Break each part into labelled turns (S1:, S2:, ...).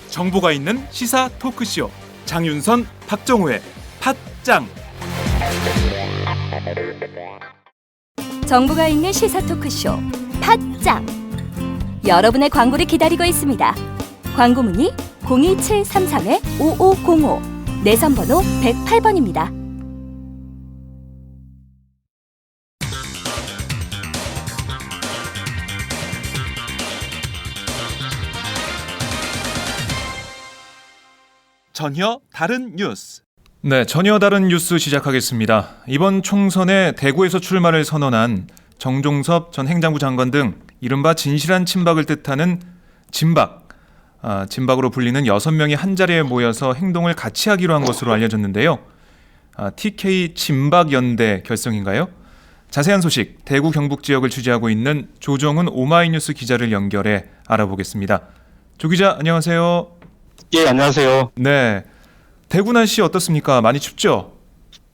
S1: 정보가 있는 시사 토크쇼 장윤선, 박정호의 팟짱.
S2: 정보가 있는 시사 토크쇼 팟짱. 여러분의 광고를 기다리고 있습니다. 광고 문의 02733-5505 내선번호 108번입니다.
S1: 전혀 다른 뉴스. 네, 전혀 다른 뉴스 시작하겠습니다. 이번 총선에 대구에서 출마를 선언한 정종섭 전 행정부 장관 등 이른바 진실한 친박을 뜻하는 진박, 진박으로 불리는 6명이 한자리에 모여서 행동을 같이 하기로 한 것으로 알려졌는데요. TK 진박연대 결성인가요? 자세한 소식 대구 경북 지역을 취재하고 있는 조정훈 오마이뉴스 기자를 연결해 알아보겠습니다. 조 기자, 안녕하세요.
S3: 예, 안녕하세요.
S1: 네, 대구 날씨 어떻습니까? 많이 춥죠?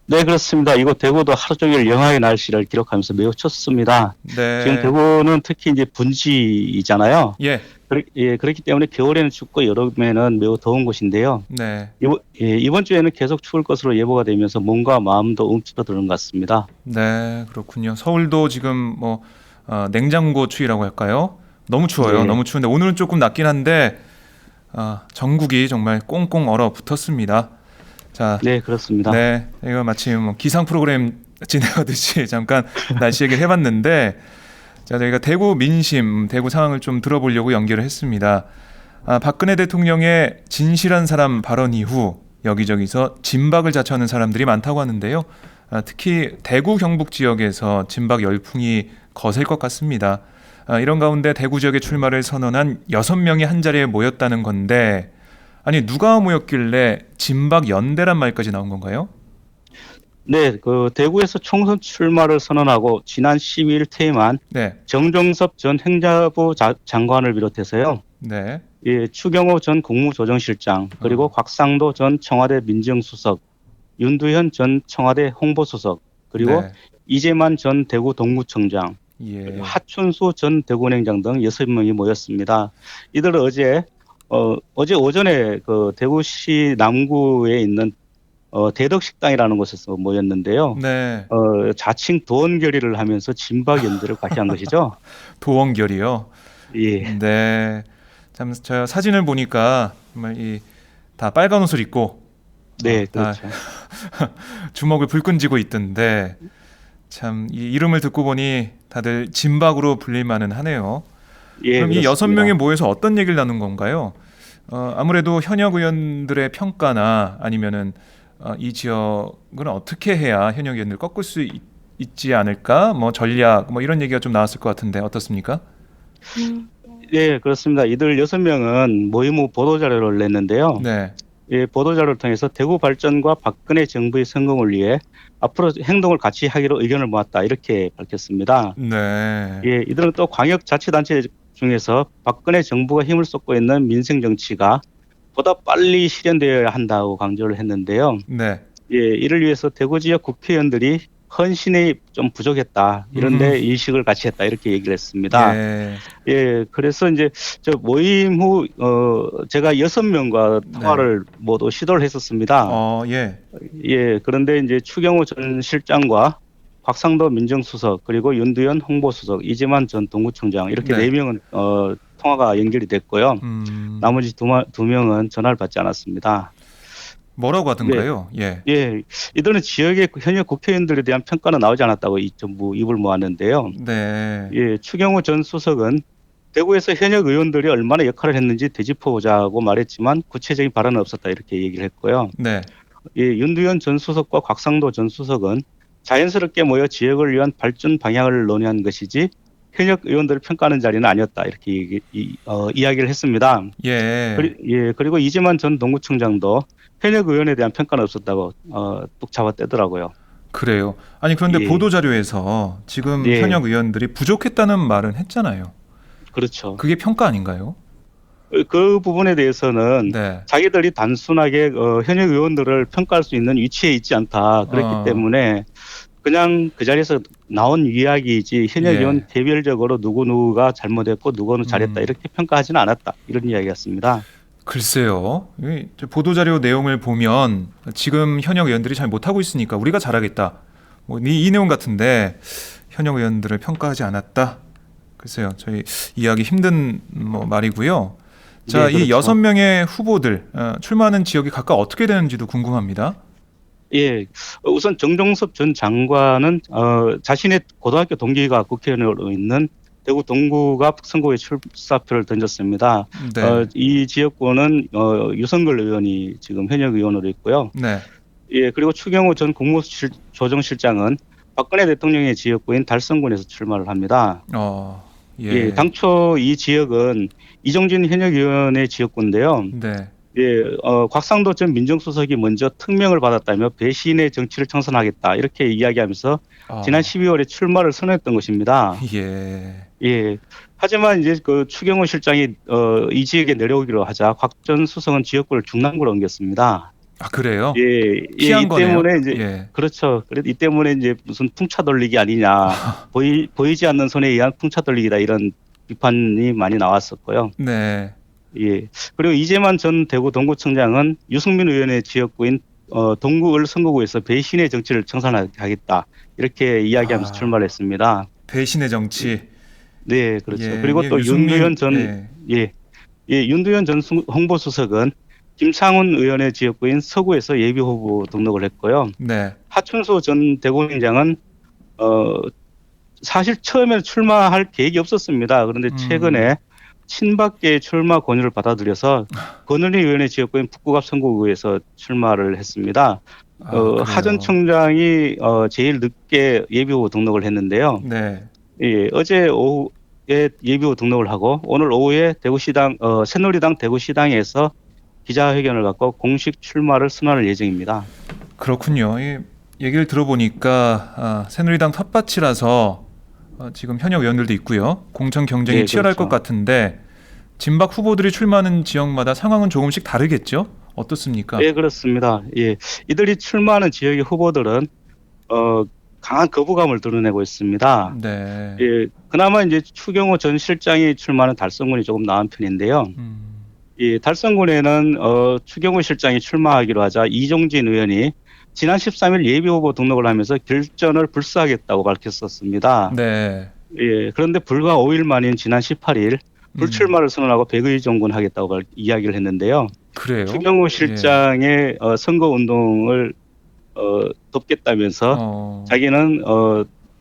S3: 네, 그렇습니다. 이곳 대구도 하루 종일 영하의 날씨를 기록하면서 매우 춥습니다.
S1: 네.
S3: 지금 대구는 특히 이제 분지이잖아요.
S1: 예.
S3: 그렇기 때문에 겨울에는 춥고 여름에는 매우 더운 곳인데요.
S1: 네.
S3: 이번 주에는 계속 추울 것으로 예보가 되면서 몸과 마음도 움츠러드는 것 같습니다.
S1: 네, 그렇군요. 서울도 지금 냉장고 추위라고 할까요? 너무 추워요.
S3: 네.
S1: 너무 추운데 오늘은 조금 낫긴 한데 전국이 정말 꽁꽁 얼어붙었습니다. 자,
S3: 네, 그렇습니다.
S1: 네, 이거 마치 기상 프로그램 진행하듯이 잠깐 날씨 얘기를 해봤는데, 자, 저희가 대구 민심, 대구 상황을 좀 들어보려고 연결을 했습니다. 박근혜 대통령의 진실한 사람 발언 이후 여기저기서 진박을 자처하는 사람들이 많다고 하는데요. 특히 대구 경북 지역에서 진박 열풍이 거셀 것 같습니다. 이런 가운데 대구 지역에 출마를 선언한 6명이 한자리에 모였다는 건데, 아니 누가 모였길래 진박 연대란 말까지 나온 건가요?
S3: 네, 대구에서 총선 출마를 선언하고 지난 12일 퇴임한
S1: 네.
S3: 정종섭 전 행자부 장관을 비롯해서요.
S1: 네.
S3: 예, 추경호 전 국무조정실장, 그리고 곽상도 전 청와대 민정수석, 윤두현 전 청와대 홍보수석, 그리고
S1: 네.
S3: 이재만 전 대구 동구청장,
S1: 예.
S3: 하춘수 전 대구은행장 등 6명이 모였습니다. 이들은 어제 오전에 대구시 남구에 있는 대덕식당이라는 곳에서 모였는데요.
S1: 네.
S3: 자칭 도원 결의를 하면서 진박 연대를 같이 한 것이죠.
S1: 도원결이요.
S3: 예.
S1: 네. 참 저 사진을 보니까 정말 다 빨간 옷을 입고
S3: 네, 그렇죠.
S1: 주먹을 불끈 쥐고 있던데, 참 이 이름을 듣고 보니 다들 진박으로 불릴 만은 하네요.
S3: 예,
S1: 그럼 이
S3: 그렇습니다.
S1: 6명이 모여서 어떤 얘기를 나눈 건가요? 아무래도 현역 의원들의 평가나 아니면은 이 지역은 어떻게 해야 현역 의원들 꺾을 수 있지 않을까? 전략 이런 얘기가 좀 나왔을 것 같은데 어떻습니까?
S3: 네, 그렇습니다. 이들 6명은 모임 후 보도자료를 냈는데요.
S1: 네.
S3: 예, 보도자료를 통해서 대구 발전과 박근혜 정부의 성공을 위해 앞으로 행동을 같이 하기로 의견을 모았다, 이렇게 밝혔습니다.
S1: 네.
S3: 예, 이들은 또 광역자치단체 중에서 박근혜 정부가 힘을 쏟고 있는 민생정치가 보다 빨리 실현되어야 한다고 강조를 했는데요.
S1: 네.
S3: 예, 이를 위해서 대구 지역 국회의원들이 헌신이 좀 부족했다, 이런데 인식을 같이 했다, 이렇게 얘기를 했습니다.
S1: 예.
S3: 예, 그래서 이제 저 모임 후 제가 6명과 통화를 모두 시도를 했었습니다.
S1: 예.
S3: 예, 그런데 이제 추경호 전 실장과 곽상도 민정수석, 그리고 윤두현 홍보수석, 이재만 전 동구청장, 이렇게
S1: 네.
S3: 4명은 통화가 연결이 됐고요. 나머지 두 명은 전화를 받지 않았습니다.
S1: 뭐라고 하던가요? 예.
S3: 예, 이들은 지역의 현역 국회의원들에 대한 평가는 나오지 않았다고 전부 입을 모았는데요.
S1: 네.
S3: 예, 추경호 전 수석은 대구에서 현역 의원들이 얼마나 역할을 했는지 되짚어보자고 말했지만 구체적인 발언은 없었다, 이렇게 얘기를 했고요.
S1: 네.
S3: 예, 윤두현 전 수석과 곽상도 전 수석은 자연스럽게 모여 지역을 위한 발전 방향을 논의한 것이지 현역 의원들을 평가하는 자리는 아니었다, 이렇게 이야기를 했습니다.
S1: 예.
S3: 그리고 이재만 전 동구청장도 현역 의원에 대한 평가는 없었다고 뚝 잡아떼더라고요.
S1: 그래요. 아니 그런데
S3: 예.
S1: 보도자료에서 지금
S3: 예.
S1: 현역 의원들이 부족했다는 말은 했잖아요.
S3: 그렇죠.
S1: 그게 평가 아닌가요?
S3: 그 부분에 대해서는
S1: 네.
S3: 자기들이 단순하게 현역 의원들을 평가할 수 있는 위치에 있지 않다. 그렇기 때문에 그냥 그 자리에서 나온 이야기이지 현역
S1: 예.
S3: 의원 개별적으로 누구누구가 잘못했고 누구는 잘했다 이렇게 평가하지는 않았다. 이런 이야기였습니다.
S1: 글쎄요. 이 보도자료 내용을 보면 지금 현역 의원들이 잘 못하고 있으니까 우리가 잘하겠다. 뭐 이 내용 같은데 현역 의원들을 평가하지 않았다. 글쎄요. 저희 이해하기 힘든 뭐 말이고요. 자,
S3: 네,
S1: 이
S3: 그렇죠.
S1: 6명의 후보들 출마하는 지역이 각각 어떻게 되는지도 궁금합니다.
S3: 예, 우선 정종섭 전 장관은 자신의 고등학교 동기가 국회의원으로 있는 대구 동구갑 선거에 출사표를 던졌습니다.
S1: 네.
S3: 이 지역구는 유성걸 의원이 지금 현역 의원으로 있고요.
S1: 네.
S3: 예, 그리고 추경호 전 국무조정실장은 박근혜 대통령의 지역구인 달성군에서 출마를 합니다.
S1: 예.
S3: 예, 당초 이 지역은 이정진 현역 의원의 지역구인데요.
S1: 네.
S3: 예, 곽상도 전 민정수석이 먼저 특명을 받았다며 배신의 정치를 청산하겠다 이렇게 이야기하면서 지난 12월에 출마를 선언했던 것입니다.
S1: 예.
S3: 예. 하지만 이제 그 추경호 실장이 이 지역에 내려오기로 하자 곽 전 수석은 지역구를 중랑구로 옮겼습니다.
S1: 아, 그래요?
S3: 예,
S1: 피한
S3: 이
S1: 거네요.
S3: 때문에 이제
S1: 예.
S3: 그렇죠. 그래도 이 때문에 이제 무슨 풍차 돌리기 아니냐, 보이지 않는 손에 의한 풍차 돌리기다 이런 비판이 많이 나왔었고요.
S1: 네.
S3: 예. 그리고 이재만 전 대구 동구청장은 유승민 의원의 지역구인 동구을 선거구에서 배신의 정치를 청산하겠다 이렇게 이야기하면서
S1: 아.
S3: 출마를 했습니다.
S1: 배신의 정치.
S3: 네, 그렇죠.
S1: 예,
S3: 그리고
S1: 이게
S3: 또
S1: 유승민,
S3: 윤두현 전
S1: 예.
S3: 윤두현 전 홍보수석은 김창훈 의원의 지역구인 서구에서 예비 후보 등록을 했고요.
S1: 네.
S3: 하춘수 전 대구청장은 사실 처음에는 출마할 계획이 없었습니다. 그런데 최근에 친박계의 출마 권유를 받아들여서 권은희 의원의 지역구인 북구갑 선거구에서 출마를 했습니다.
S1: 그래요.
S3: 하 전 청장이 제일 늦게 예비후보 등록을 했는데요.
S1: 네.
S3: 예, 어제 오후에 예비후보 등록을 하고 오늘 오후에 대구시당 새누리당 대구시당에서 기자회견을 갖고 공식 출마를 선언할 예정입니다.
S1: 그렇군요. 이 얘기를 들어보니까 새누리당 텃밭이라서 지금 현역 의원들도 있고요. 공천 경쟁이
S3: 네,
S1: 치열할
S3: 그렇죠.
S1: 것 같은데 진박 후보들이 출마하는 지역마다 상황은 조금씩 다르겠죠? 어떻습니까?
S3: 예, 그렇습니다. 예, 이들이 출마하는 지역의 후보들은 강한 거부감을 드러내고 있습니다.
S1: 네.
S3: 예, 그나마 이제 추경호 전 실장이 출마하는 달성군이 조금 나은 편인데요. 이 달성군에는 추경호 실장이 출마하기로 하자 이종진 의원이 지난 13일 예비후보 등록을 하면서 결전을 불사하겠다고 밝혔었습니다.
S1: 네.
S3: 예, 그런데 불과 5일 만인 지난 18일 불출마를 선언하고 백의종군하겠다고 이야기를 했는데요.
S1: 그래요?
S3: 추경호 실장의 선거운동을 돕겠다면서 자기는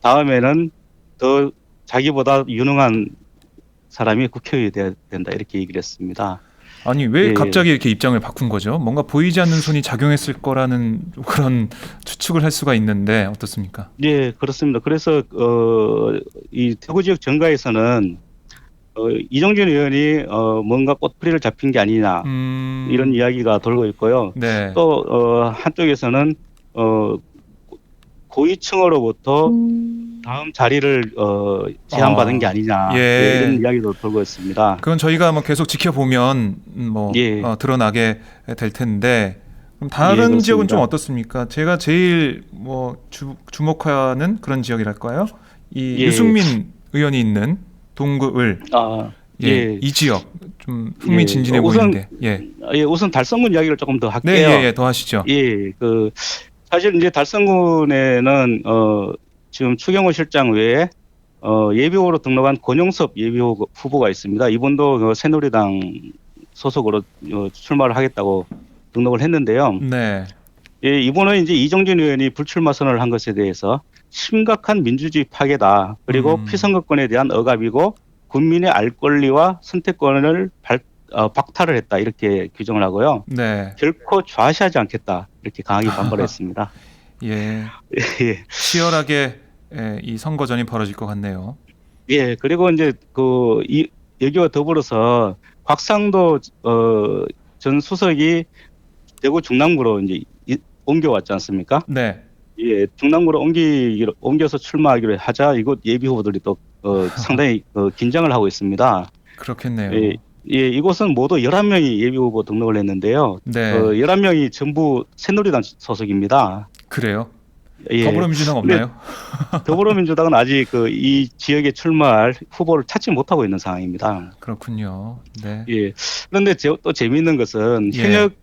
S3: 다음에는 더 자기보다 유능한 사람이 국회의원이 돼야 된다 이렇게 얘기를 했습니다.
S1: 아니 왜
S3: 예.
S1: 갑자기 이렇게 입장을 바꾼 거죠? 뭔가 보이지 않는 손이 작용했을 거라는 그런 추측을 할 수가 있는데 어떻습니까?
S3: 네, 그렇습니다. 그래서 이 대구 지역 정가에서는 이정진 의원이 뭔가 꽃풀이를 잡힌 게 아니냐 이런 이야기가 돌고 있고요.
S1: 네.
S3: 또 한쪽에서는 고위층으로부터 다음 자리를 제안받은 게 아니냐
S1: 예.
S3: 이런 이야기도 돌고 있습니다.
S1: 그건 저희가 뭐 계속 지켜보면 뭐
S3: 예.
S1: 드러나게 될 텐데 그럼
S3: 예,
S1: 다른
S3: 그렇습니다.
S1: 지역은 좀 어떻습니까? 제가 제일 뭐 주목하는 그런 지역이랄까요? 이
S3: 예.
S1: 유승민 의원이 있는 동구을
S3: 예.
S1: 이 지역 좀 흥미진진해 보이는데 예.
S3: 예, 우선 달성군 이야기를 조금 더 할게요.
S1: 네, 더 하시죠.
S3: 예, 사실 이제 달성군에는 지금 추경호 실장 외에 예비후보로 등록한 권용섭 예비후보가 있습니다. 이분도 새누리당 소속으로 출마를 하겠다고 등록을 했는데요.
S1: 네.
S3: 예, 이분은 이제 이정진 의원이 불출마 선언을 한 것에 대해서 심각한 민주주의 파괴다. 그리고 피선거권에 대한 억압이고 국민의 알 권리와 선택권을 박탈을 했다. 이렇게 규정을 하고요.
S1: 네.
S3: 결코 좌시하지 않겠다. 이렇게 강하게 반발했습니다.
S1: 예.
S3: 예.
S1: 치열하게 이 선거전이 벌어질 것 같네요.
S3: 예, 그리고 이제 이 여기와 더불어서 곽상도 전 수석이 대구 중랑구로 이제 옮겨왔지 않습니까?
S1: 네.
S3: 예, 중랑구로 옮겨서 출마하기로 하자 이곳 예비 후보들이 또 상당히 긴장을 하고 있습니다.
S1: 그렇겠네요.
S3: 예, 이곳은 모두 11명이 예비후보 등록을 했는데요.
S1: 네.
S3: 11명이 전부 새누리당 소속입니다.
S1: 그래요.
S3: 예.
S1: 더불어민주당
S3: 근데
S1: 없나요?
S3: 더불어민주당은 아직 이 지역에 출마할 후보를 찾지 못하고 있는 상황입니다.
S1: 그렇군요. 네.
S3: 예. 그런데 또 재미있는 것은
S1: 예.
S3: 현역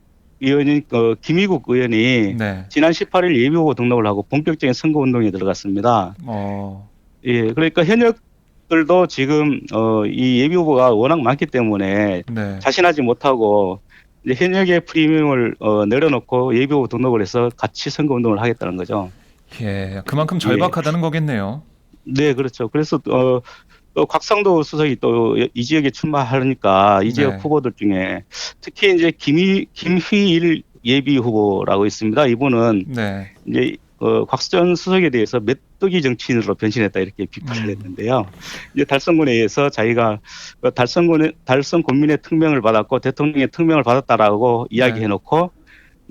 S3: 의원인 김희국 의원이
S1: 네.
S3: 지난 18일 예비후보 등록을 하고 본격적인 선거운동에 들어갔습니다. 예. 그러니까 현역들도 지금 이 예비후보가 워낙 많기 때문에
S1: 네.
S3: 자신하지 못하고 이제 현역의 프리미엄을 내려놓고 예비후보 등록을 해서 같이 선거운동을 하겠다는 거죠.
S1: 예. 그만큼 절박하다는 거겠네요.
S3: 네, 그렇죠. 그래서 또 곽상도 수석이 또 이 지역에 출마하니까 이 지역
S1: 네.
S3: 후보들 중에 특히 이제 김휘일 예비 후보라고 있습니다. 이분은
S1: 네.
S3: 이제 곽전 수석에 대해서 메뚜기 정치인으로 변신했다 이렇게 비판을 했는데요. 이제 달성군에 의해서 자기가 달성 군민의 특명을 받았고 대통령의 특명을 받았다라고 이야기해놓고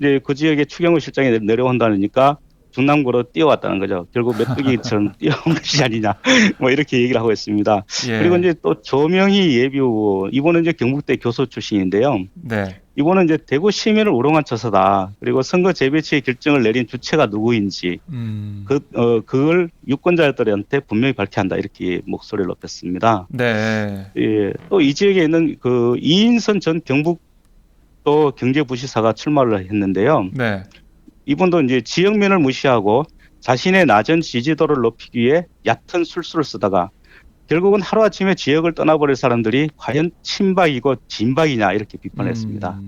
S3: 이제 그 지역에 추경호 실장이 내려온다니까 중남구로 뛰어왔다는 거죠. 결국 메뚜기처럼 뛰어온 것이 아니냐, 뭐 이렇게 얘기를 하고 있습니다.
S1: 예.
S3: 그리고 이제 또 조명희 예비 후보, 이분은 이제 경북대 교수 출신인데요.
S1: 네.
S3: 이분은 이제 대구 시민을 우롱한 처사다. 그리고 선거 재배치의 결정을 내린 주체가 누구인지 그걸 유권자들한테 분명히 밝혀야 한다 이렇게 목소리를 높였습니다.
S1: 네.
S3: 예, 또 이 지역에 있는 그 이인선 전 경북도 경제부시사가 출마를 했는데요.
S1: 네.
S3: 이분도 이제 지역민을 무시하고 자신의 낮은 지지도를 높이기 위해 얕은 술수를 쓰다가 결국은 하루아침에 지역을 떠나버릴 사람들이 과연 친박이고 진박이냐 이렇게 비판했습니다.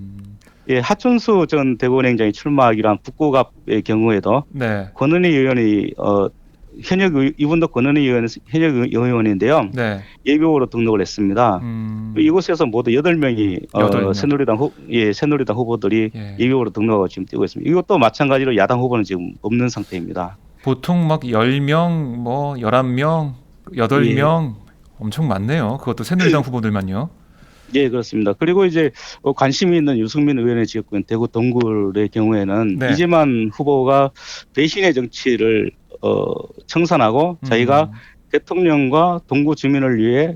S3: 예, 하춘수 전 대구은행장이 출마하기로 한 북구갑의 경우에도
S1: 네.
S3: 권은희 의원이 이분도 권은희 의원 현역 의원인데요.
S1: 네.
S3: 예비후보로 등록을 했습니다. 이곳에서 모두 8명이
S1: 8명.
S3: 새누리당 후보들이
S1: 예.
S3: 예비후보로 등록하고 지금 뛰고 있습니다. 이것도 마찬가지로 야당 후보는 지금 없는 상태입니다.
S1: 보통 막 10명, 뭐 11명, 8명 엄청 많네요. 그것도 새누리당 후보들만요.
S3: 예, 그렇습니다. 그리고 이제 관심이 있는 유승민 의원의 지역구인 대구 동굴의 경우에는
S1: 네.
S3: 이재만 후보가 배신의 정치를 청산하고 자기가 대통령과 동구 주민을 위해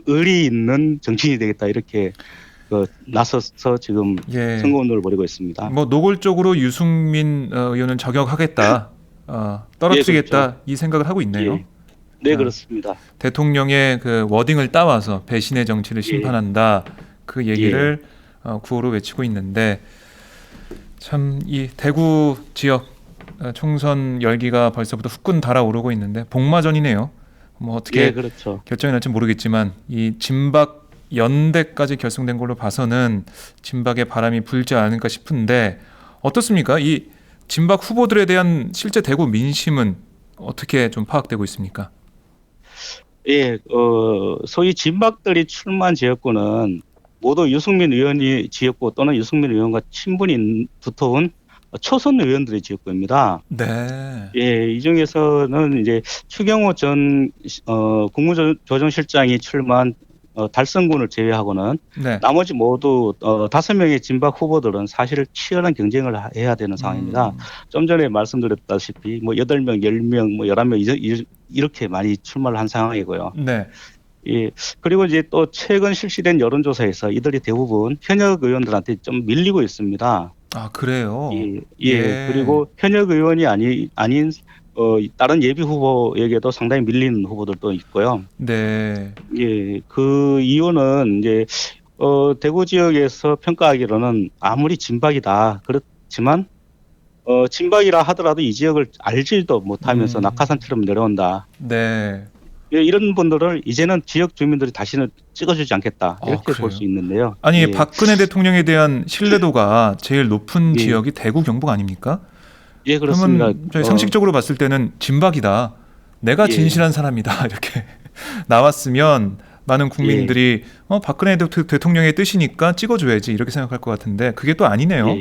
S3: 의리 있는 정치인이 되겠다 이렇게 나서서 지금
S1: 예.
S3: 선거운동을 벌이고 있습니다.
S1: 뭐 노골적으로 유승민 의원은 저격하겠다, 떨어뜨리겠다
S3: 예, 그렇죠.
S1: 이 생각을 하고 있네요.
S3: 예. 네, 그렇습니다.
S1: 대통령의 그 워딩을 따와서 배신의 정치를 심판한다 그 얘기를 구호로 외치고 있는데 참 이 대구 지역 총선 열기가 벌써부터 후끈 달아오르고 있는데 복마전이네요. 뭐 어떻게
S3: 예, 그렇죠.
S1: 결정이 날지 모르겠지만 이 진박 연대까지 결성된 걸로 봐서는 진박의 바람이 불지 않을까 싶은데 어떻습니까? 이 진박 후보들에 대한 실제 대구 민심은 어떻게 좀 파악되고 있습니까?
S3: 예, 소위 진박들이 출마한 지역구는 모두 유승민 의원이 지역구 또는 유승민 의원과 친분이 두터운 초선 의원들의 지역구입니다.
S1: 네.
S3: 예, 이 중에서는 이제 추경호 전 국무조정실장이 출마한 달성군을 제외하고는
S1: 네.
S3: 나머지 모두 5명의 진박 후보들은 사실 치열한 경쟁을 해야 되는 상황입니다. 좀 전에 말씀드렸다시피 뭐 8명, 10명, 뭐 11명 이렇게 많이 출마를 한 상황이고요.
S1: 네.
S3: 예. 그리고 이제 또 최근 실시된 여론조사에서 이들이 대부분 현역 의원들한테 좀 밀리고 있습니다.
S1: 아, 그래요?
S3: 예. 그리고 현역 의원이 아닌 다른 예비 후보에게도 상당히 밀리는 후보들도 있고요.
S1: 네.
S3: 예. 그 이유는 이제 대구 지역에서 평가하기로는 아무리 진박이다. 그렇지만 진박이라 하더라도 이 지역을 알지도 못하면서 낙하산처럼 내려온다.
S1: 네.
S3: 예, 이런 분들을 이제는 지역 주민들이 다시는 찍어주지 않겠다. 이렇게 볼
S1: 그래요?
S3: 수 있는데요.
S1: 아니
S3: 예.
S1: 박근혜 대통령에 대한 신뢰도가 제일 높은
S3: 예.
S1: 지역이 대구 경북 아닙니까?
S3: 예, 그렇습니다.
S1: 그러면 저희 상식적으로 봤을 때는 진박이다. 내가
S3: 예.
S1: 진실한 사람이다. 이렇게 나왔으면 많은 국민들이 박근혜 대통령의 뜻이니까 찍어줘야지 이렇게 생각할 것 같은데 그게 또 아니네요.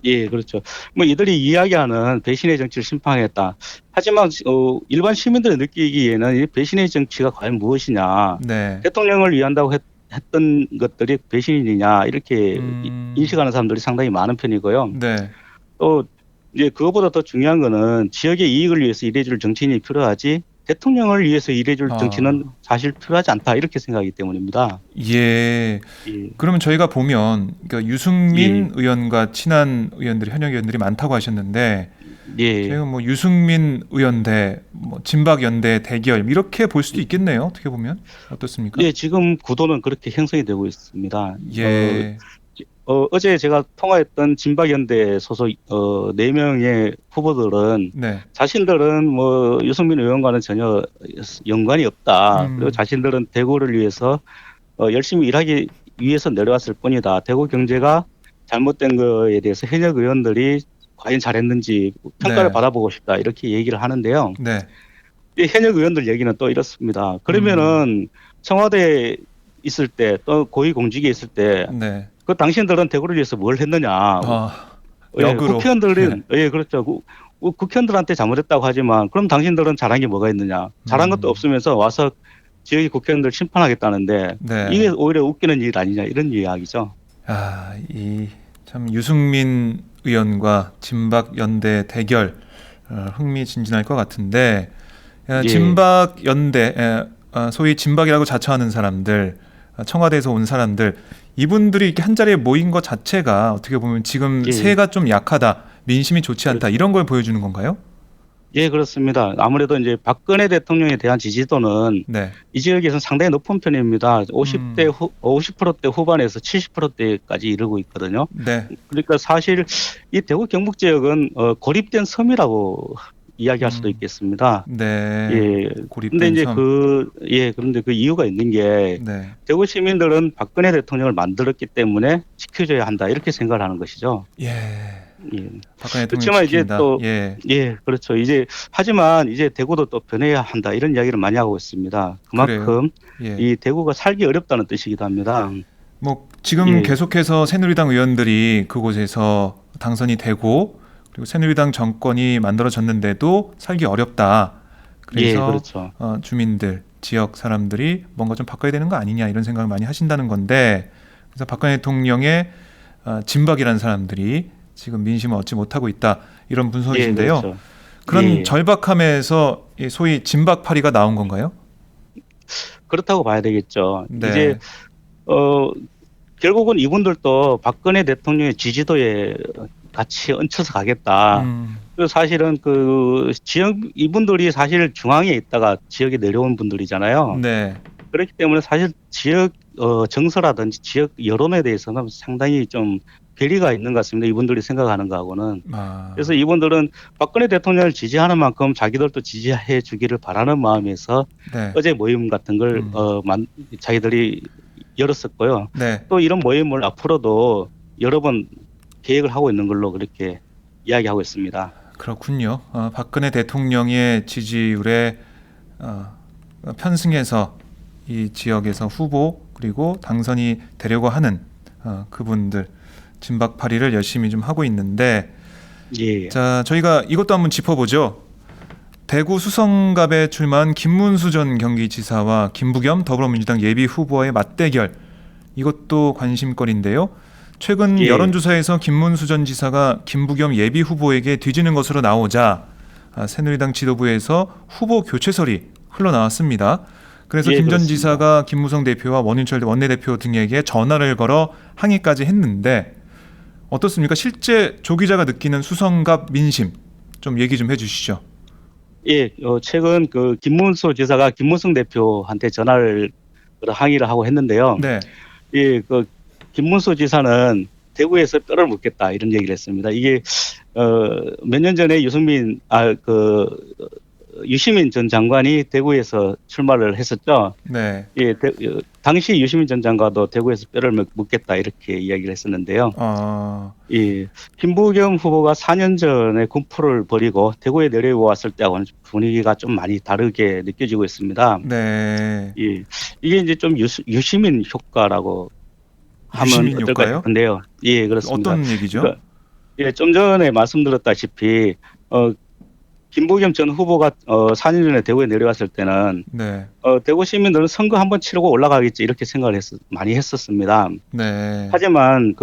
S3: 예, 그렇죠. 뭐 이들이 이야기하는 배신의 정치를 심판하겠다. 하지만 일반 시민들이 느끼기에는 이 배신의 정치가 과연 무엇이냐.
S1: 네.
S3: 대통령을 위한다고 했던 것들이 배신이냐 이렇게 인식하는 사람들이 상당히 많은 편이고요.
S1: 네.
S3: 또 이제 그것보다 더 중요한 거는 지역의 이익을 위해서 이래줄 정치인이 필요하지 대통령을 위해서 일해줄
S1: 아.
S3: 정치는 사실 필요하지 않다 이렇게 생각하기 때문입니다.
S1: 예.
S3: 예,
S1: 그러면 저희가 보면 그러니까 유승민 의원과 친한 의원들이 현역 의원들이 많다고 하셨는데
S3: 예,
S1: 저희가 뭐 유승민 의원 뭐 진박 연대 대결 이렇게 볼 수도 있겠네요. 어떻게 보면 어떻습니까?
S3: 예, 지금 구도는 그렇게 형성이 되고 있습니다.
S1: 예.
S3: 어제 제가 통화했던 진박연대 소속 4명의 후보들은
S1: 네.
S3: 자신들은 뭐 유승민 의원과는 전혀 연관이 없다. 그리고
S1: 음.
S3: 자신들은 대구를 위해서 열심히 일하기 위해서 내려왔을 뿐이다. 대구 경제가 잘못된 거에 대해서 현역 의원들이 과연 잘했는지 평가를
S1: 네.
S3: 받아보고 싶다. 이렇게 얘기를 하는데요.
S1: 네.
S3: 이 현역 의원들 얘기는 또 이렇습니다. 그러면은 청와대에 있을 때 또 고위공직에 있을 때
S1: 네.
S3: 그 당신들은 대구를 위해서 뭘 했느냐.
S1: 아,
S3: 예,
S1: 역으로.
S3: 국회의원들은 예, 그렇죠. 국회의원들한테 잘못했다고 하지만 그럼 당신들은 잘한 게 뭐가 있느냐. 잘한 것도 없으면서 와서 지역의 국회의원들 심판하겠다는데
S1: 네.
S3: 이게 오히려 웃기는 일 아니냐 이런 이야기죠.
S1: 아, 이 참 유승민 의원과 진박 연대 대결 흥미진진할 것 같은데
S3: 예.
S1: 진박 연대 소위 진박이라고 자처하는 사람들 청와대에서 온 사람들 이분들이 이렇게 한 자리에 모인 것 자체가 어떻게 보면 지금
S3: 예.
S1: 세가 좀 약하다 민심이 좋지 않다 이런 걸 보여주는 건가요?
S3: 예, 그렇습니다. 아무래도 이제 박근혜 대통령에 대한 지지도는
S1: 네.
S3: 이 지역에서는 상당히 높은 편입니다. 50% 후반에서 70%대까지 이르고 있거든요.
S1: 네.
S3: 그러니까 사실 이 대구 경북 지역은 고립된 섬이라고 이야기할 수도 있겠습니다.
S1: 네.
S3: 예.
S1: 고립된
S3: 근데 이제
S1: 섬.
S3: 그런데 그 이유가 있는 게
S1: 네.
S3: 대구 시민들은 박근혜 대통령을 만들었기 때문에 지켜줘야 한다 이렇게 생각을 하는 것이죠.
S1: 예.
S3: 예.
S1: 박근혜 대통령
S3: 그렇지만 이제
S1: 지킨다.
S3: 또
S1: 예.
S3: 예, 그렇죠. 하지만 이제 대구도 또 변해야 한다 이런 이야기를 많이 하고 있습니다. 그만큼
S1: 예.
S3: 이 대구가 살기 어렵다는 뜻이기도 합니다.
S1: 뭐 지금
S3: 예.
S1: 계속해서 새누리당 의원들이 그곳에서 당선이 되고 그리고 새누리당 정권이 만들어졌는데도 살기 어렵다.
S3: 예,
S1: 그래서
S3: 그렇죠.
S1: 주민들, 지역 사람들이 뭔가 좀 바꿔야 되는 거 아니냐 이런 생각을 많이 하신다는 건데 그래서 박근혜 대통령의 진박이라는 사람들이 지금 민심을 얻지 못하고 있다 이런 분석이신데요.
S3: 예, 그렇죠.
S1: 그런
S3: 예.
S1: 절박함에서 이 소위 진박파리가 나온 건가요?
S3: 그렇다고 봐야 되겠죠.
S1: 네.
S3: 이제 결국은 이분들도 박근혜 대통령의 지지도에 같이 얹혀서 가겠다. 그 사실은 그 지역 이분들이 사실 중앙에 있다가 지역에 내려온 분들이잖아요.
S1: 네.
S3: 그렇기 때문에 사실 지역 정서라든지 지역 여론에 대해서는 상당히 좀 괴리가 있는 것 같습니다. 이분들이 생각하는 거하고는.
S1: 아.
S3: 그래서 이분들은 박근혜 대통령을 지지하는 만큼 자기들도 지지해 주기를 바라는 마음에서
S1: 네.
S3: 어제 모임 같은 걸 자기들이 열었었고요.
S1: 네.
S3: 또 이런 모임을 앞으로도 여러 번 계획을 하고 있는 걸로 그렇게 이야기하고 있습니다.
S1: 그렇군요. 박근혜 대통령의 지지율에 편승해서 이 지역에서 후보 그리고 당선이 되려고 하는 그분들 진박파리를 열심히 좀 하고 있는데
S3: 예.
S1: 자 저희가 이것도 한번 짚어보죠. 대구 수성갑에 출마한 김문수 전 경기지사와 김부겸 더불어민주당 예비 후보와의 맞대결 이것도 관심거리인데요. 최근
S3: 예.
S1: 여론조사에서 김문수 전 지사가 김부겸 예비 후보에게 뒤지는 것으로 나오자 새누리당 지도부에서 후보 교체설이 흘러나왔습니다. 그래서
S3: 예,
S1: 김 전
S3: 그렇습니다.
S1: 지사가 김무성 대표와 원윤철 원내대표 등에게 전화를 걸어 항의까지 했는데 어떻습니까? 실제 조 기자가 느끼는 수성갑 민심 좀 얘기 좀 해주시죠.
S3: 예, 최근 그 김문수 지사가 김무성 대표한테 전화를 항의를 하고 했는데요.
S1: 네.
S3: 예, 그 김문수 지사는 대구에서 뼈를 묻겠다 이런 얘기를 했습니다. 이게 몇 년 전에 유시민 전 장관이 대구에서 출마를 했었죠.
S1: 네.
S3: 예, 당시 유시민 전 장관도 대구에서 뼈를 묻겠다 이렇게 이야기를 했었는데요. 예, 김부겸 후보가 4년 전에 군포를 벌이고 대구에 내려왔을 때하고는 분위기가 좀 많이 다르게 느껴지고 있습니다.
S1: 네.
S3: 예, 이게 이제 좀 유시민 효과라고 하면
S1: 유시민
S3: 어떨까
S1: 효과요?
S3: 싶은데요. 예, 그렇습니다.
S1: 어떤 얘기죠?
S3: 그러니까, 예, 좀 전에 말씀드렸다시피 김부겸 전 후보가 4년 전에 대구에 내려왔을 때는
S1: 네.
S3: 대구 시민들은 선거 한번 치르고 올라가겠지 이렇게 생각을 많이 했었습니다.
S1: 네.
S3: 하지만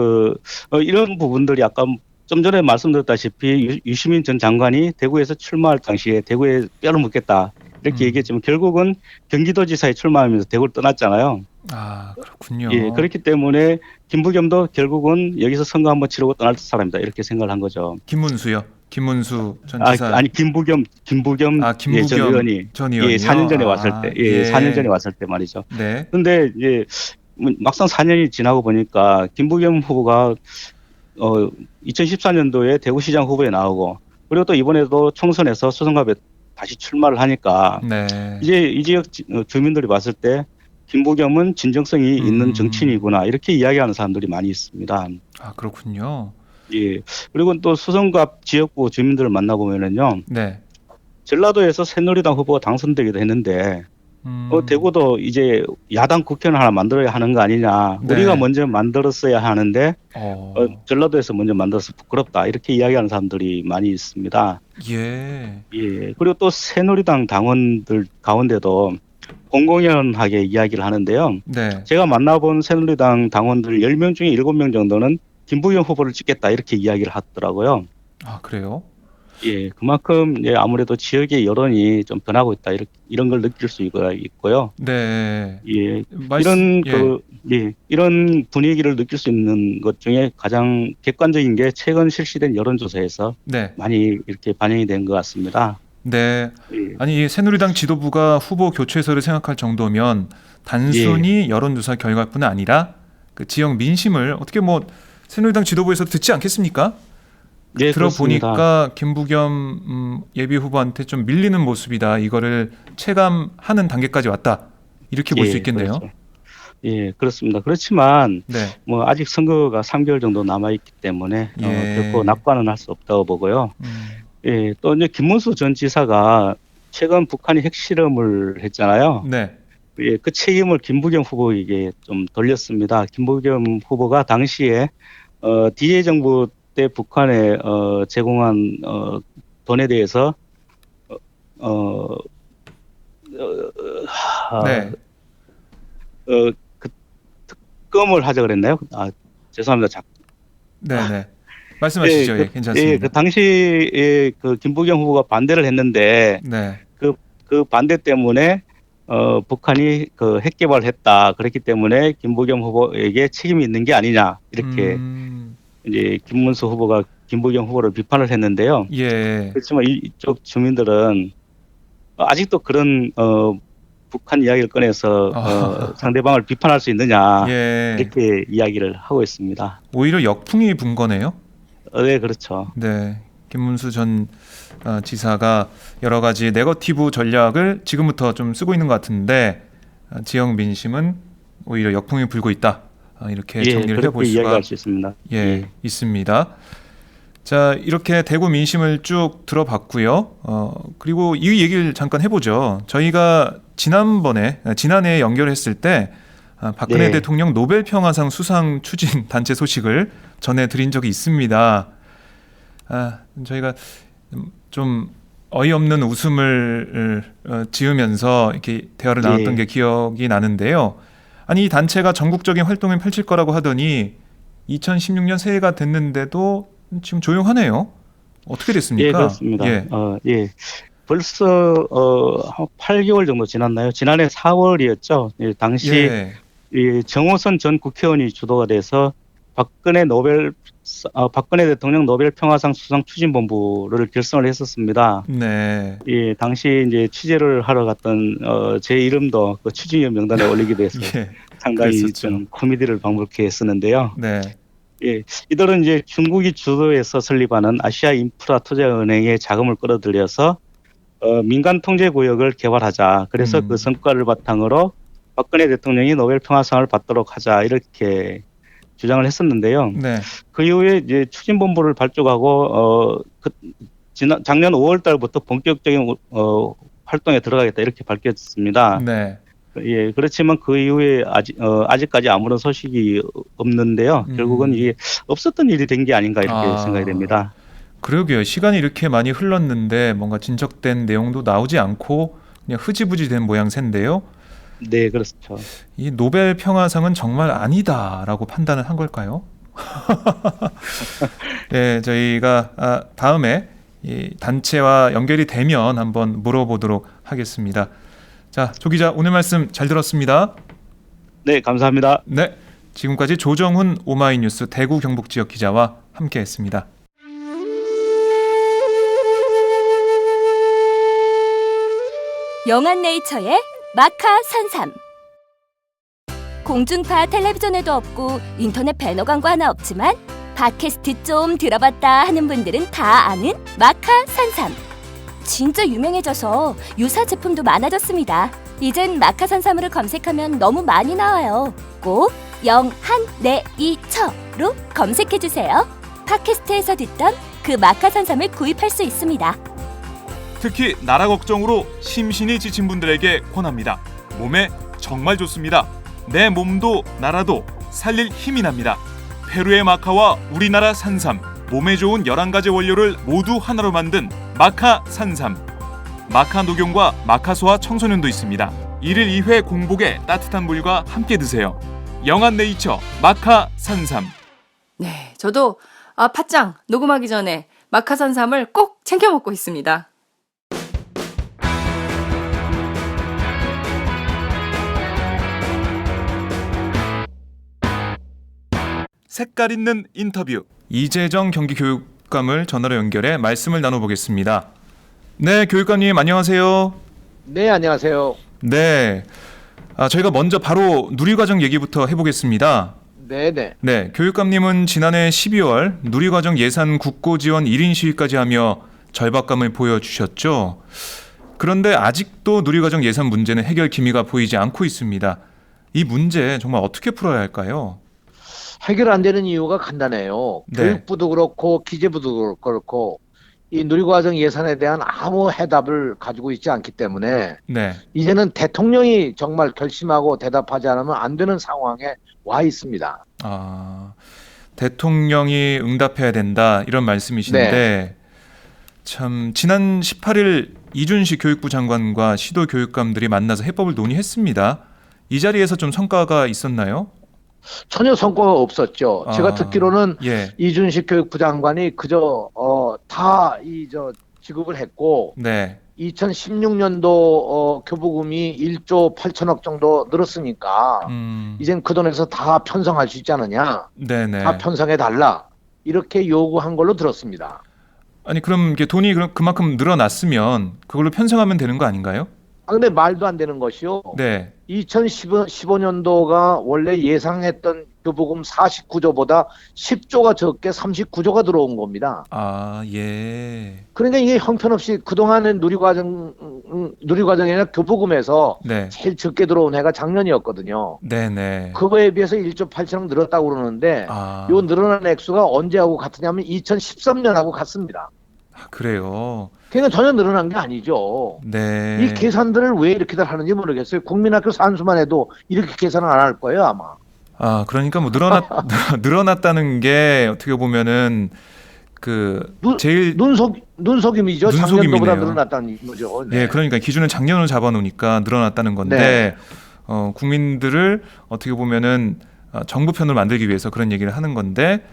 S3: 이런 부분들이 아까 좀 전에 말씀드렸다시피 유시민 전 장관이 대구에서 출마할 당시에 대구에 뼈를 묻겠다 이렇게 얘기했지만 결국은 경기도지사에 출마하면서 대구를 떠났잖아요.
S1: 아, 그렇군요.
S3: 예, 그렇기 때문에 김부겸도 결국은 여기서 선거 한번 치르고 떠날 사람이다 이렇게 생각을 한 거죠.
S1: 김문수요. 김문수 전 지사.
S3: 아니 김부겸
S1: 아,
S3: 예, 전
S1: 김부겸
S3: 의원이
S1: 전 의원이요.
S3: 예, 4년 전에 왔을 때, 예, 4년 전에 왔을 때 말이죠.
S1: 네.
S3: 근데 이제 막상 4년이 지나고 보니까 김부겸 후보가 2014년도에 대구시장 후보에 나오고 그리고 또 이번에도 총선에서 수성갑에 다시 출마를 하니까
S1: 네.
S3: 이제 이 지역 주민들이 봤을 때 김부겸은 진정성이 있는 정치인이구나 이렇게 이야기하는 사람들이 많이 있습니다.
S1: 아, 그렇군요.
S3: 예. 그리고 또 수성갑 지역구 주민들을 만나보면은요.
S1: 네.
S3: 전라도에서 새누리당 후보가 당선되기도 했는데 대구도 이제 야당 국회의원 하나 만들어야 하는 거 아니냐.
S1: 네.
S3: 우리가 먼저 만들었어야 하는데
S1: 어.
S3: 전라도에서 먼저 만들어서 부끄럽다. 이렇게 이야기하는 사람들이 많이 있습니다.
S1: 예.
S3: 예. 그리고 또 새누리당 당원들 가운데도 공공연하게 이야기를 하는데요.
S1: 네.
S3: 제가 만나본 새누리당 당원들 10명 중에 7명 정도는 김부겸 후보를 찍겠다. 이렇게 이야기를 하더라고요.
S1: 아, 그래요?
S3: 예, 그만큼 예, 아무래도 지역의 여론이 좀 변하고 있다 이런 걸 느낄 수 있고요.
S1: 네.
S3: 예,
S1: 말씀-
S3: 이런 분위기를 느낄 수 있는 것 중에 가장 객관적인 게 최근 실시된 여론조사에서
S1: 네.
S3: 많이 이렇게 반영이 된 것 같습니다.
S1: 네.
S3: 예,
S1: 아니, 이 새누리당 지도부가 후보 교체설을 생각할 정도면 단순히 여론조사 결과뿐 아니라 그 지역 민심을 어떻게 뭐 새누리당 지도부에서 듣지 않겠습니까?
S3: 예, 그렇습니다.
S1: 들어보니까 김부겸 예비 후보한테 좀 밀리는 모습이다. 이거를 체감하는 단계까지 왔다. 이렇게 볼 수
S3: 예,
S1: 있겠네요.
S3: 그렇죠. 예, 그렇습니다. 그렇지만
S1: 네.
S3: 뭐 아직 선거가 3개월 정도 남아 있기 때문에
S1: 예.
S3: 결코 낙관은 할 수 없다고 보고요.
S1: 음,
S3: 예, 또 이제 김문수 전 지사가 최근 북한이 핵실험을 했잖아요.
S1: 네.
S3: 예, 그 책임을 김부겸 후보에게 좀 돌렸습니다. 김부겸 후보가 당시에 DA 정부 때 북한에 제공한 돈에 대해서
S1: 네.
S3: 그 특검을 하자 그랬나요? 아, 죄송합니다.
S1: 네. 말씀하시죠. 예, 괜찮습니다.
S3: 예, 그 당시에 그 김부겸 후보가 반대를 했는데
S1: 네.
S3: 그 반대 때문에 북한이 그 핵 개발을 했다. 그렇기 때문에 김부겸 후보에게 책임이 있는 게 아니냐. 이렇게 이제 김문수 후보가 김부겸 후보를 비판을 했는데요.
S1: 예.
S3: 그렇지만 이쪽 주민들은 아직도 그런 북한 이야기를 꺼내서 상대방을 비판할 수 있느냐.
S1: 예.
S3: 이렇게 이야기를 하고 있습니다.
S1: 오히려 역풍이 분 거네요.
S3: 네, 그렇죠.
S1: 네. 김문수 전 지사가 여러 가지 네거티브 전략을 지금부터 좀 쓰고 있는 것 같은데 지역 민심은 오히려 역풍이 불고 있다. 이렇게 정리를
S3: 그렇게
S1: 해볼 수가
S3: 이야기할 수 있습니다.
S1: 있습니다. 자, 이렇게 대구 민심을 쭉 들어봤고요. 그리고 이 얘기를 잠깐 해보죠. 저희가 지난해에 연결했을 때 박근혜
S3: 네.
S1: 대통령 노벨 평화상 수상 추진 단체 소식을 전해드린 적이 있습니다. 저희가 좀 어이없는 웃음을 지으면서 이렇게 대화를 나눴던 게 기억이 나는데요. 아니, 이 단체가 전국적인 활동을 펼칠 거라고 하더니 2016년 새해가 됐는데도 지금 조용하네요. 어떻게 됐습니까?
S3: 예, 그렇습니다.
S1: 예.
S3: 벌써 한 8개월 정도 지났나요? 지난해 4월이었죠. 예, 당시 이 정호선 전 국회의원이 주도가 돼서 박근혜 대통령 노벨 평화상 수상 추진본부를 결성을 했었습니다.
S1: 네.
S3: 예, 당시 이제 취재를 하러 갔던 제 이름도 그 추진위원 명단에 올리게 돼서 상당히
S1: 그랬었죠.
S3: 좀 코미디를 방불케 했었는데요.
S1: 네.
S3: 예, 이들은 이제 중국이 주도해서 설립하는 아시아 인프라 투자은행의 자금을 끌어들여서 민간 통제 구역을 개발하자. 그래서 그 성과를 바탕으로 박근혜 대통령이 노벨 평화상을 받도록 하자 이렇게 주장을 했었는데요.
S1: 네.
S3: 그 이후에 이제 추진본부를 발족하고 작년 5월 달부터 본격적인 활동에 들어가겠다 이렇게 밝혔습니다.
S1: 네.
S3: 예, 그렇지만 그 이후에 아직까지 아무런 소식이 없는데요. 결국은 이게 없었던 일이 된 게 아닌가 이렇게 생각이 됩니다.
S1: 그러게요. 시간이 이렇게 많이 흘렀는데 뭔가 진척된 내용도 나오지 않고 그냥 흐지부지 된 모양새인데요.
S3: 네, 그렇죠.
S1: 이 노벨 평화상은 정말 아니다라고 판단을 한 걸까요? 네, 저희가 다음에 이 단체와 연결이 되면 한번 물어보도록 하겠습니다. 자, 조 기자 오늘 말씀 잘 들었습니다.
S3: 네, 감사합니다.
S1: 네, 지금까지 조정훈 오마이뉴스 대구 경북 지역 기자와 함께했습니다.
S2: 영한네이처의 마카 산삼. 공중파 텔레비전에도 없고 인터넷 배너 광고 하나 없지만 팟캐스트 좀 들어봤다 하는 분들은 다 아는 마카 산삼. 진짜 유명해져서 유사 제품도 많아졌습니다. 이젠 마카 산삼을 검색하면 너무 많이 나와요. 꼭 영한네이처로 검색해주세요. 팟캐스트에서 듣던 그 마카 산삼을 구입할 수 있습니다.
S4: 특히 나라 걱정으로 심신이 지친 분들에게 권합니다. 몸에 정말 좋습니다. 내 몸도 나라도 살릴 힘이 납니다. 페루의 마카와 우리나라 산삼, 몸에 좋은 11가지 원료를 모두 하나로 만든 마카 산삼. 마카 녹용과 마카소와 청소년도 있습니다. 1일 2회 공복에 따뜻한 물과 함께 드세요. 영한네이처 마카 산삼.
S5: 네, 저도 팥짱 녹음하기 전에 마카산삼을 꼭 챙겨 먹고 있습니다.
S4: 색깔 있는 인터뷰.
S1: 이재정 경기교육감을 전화로 연결해 말씀을 나눠보겠습니다. 네, 교육감님 안녕하세요.
S6: 네, 안녕하세요.
S1: 네, 저희가 먼저 바로 누리과정 얘기부터 해보겠습니다.
S6: 네네.
S1: 네, 교육감님은 지난해 12월 누리과정 예산 국고 지원 1인 시위까지 하며 절박감을 보여주셨죠. 그런데 아직도 누리과정 예산 문제는 해결 기미가 보이지 않고 있습니다. 이 문제 정말 어떻게 풀어야 할까요?
S6: 해결 안 되는 이유가 간단해요.
S1: 네.
S6: 교육부도 그렇고 기재부도 그렇고 이 누리과정 예산에 대한 아무 해답을 가지고 있지 않기 때문에
S1: 네,
S6: 이제는 대통령이 정말 결심하고 대답하지 않으면 안 되는 상황에 와 있습니다.
S1: 대통령이 응답해야 된다 이런 말씀이신데 참 지난 18일 이준식 교육부 장관과 시도 교육감들이 만나서 해법을 논의했습니다. 이 자리에서 좀 성과가 있었나요?
S6: 전혀 성과가 없었죠. 제가 듣기로는
S1: 예,
S6: 이준식 교육부 장관이 그저 다 지급을 했고
S1: 네,
S6: 2016년도 교부금이 1조 8천억 정도 늘었으니까 이젠 그 돈에서 다 편성할 수 있지 않느냐.
S1: 네네.
S6: 다 편성해달라. 이렇게 요구한 걸로 들었습니다.
S1: 아니 그럼 이게 돈이 그만큼 늘어났으면 그걸로 편성하면 되는 거 아닌가요?
S6: 근데 말도 안 되는 것이요.
S1: 네,
S6: 2015년도가 원래 예상했던 교부금 49조보다 10조가 적게 39조가 들어온 겁니다.
S1: 예,
S6: 그러니까 이게 형편없이 그동안은 누리과정이나 교부금에서
S1: 네,
S6: 제일 적게 들어온 해가 작년이었거든요.
S1: 네네.
S6: 그거에 비해서 1조 8천억 늘었다고 그러는데 요 늘어난 액수가 언제하고 같으냐면 2013년하고 같습니다.
S1: 그래요.
S6: 그러니까 전혀 늘어난 게 아니죠.
S1: 네.
S6: 이 계산들을 왜 이렇게들 하는지 모르겠어요. 국민학교 산수만 해도 이렇게 계산을 안 할 거예요, 아마.
S1: 그러니까 뭐 늘어났다는 게 어떻게 보면은 제일
S6: 눈속임이죠.
S1: 눈속임이네요.
S6: 작년도보다 늘어났다는 거죠. 네.
S1: 예, 그러니까 기준을 작년으로 잡아놓으니까 늘어났다는 건데 국민들을 어떻게 보면은 정부 편을 만들기 위해서 그런 얘기를 하는 건데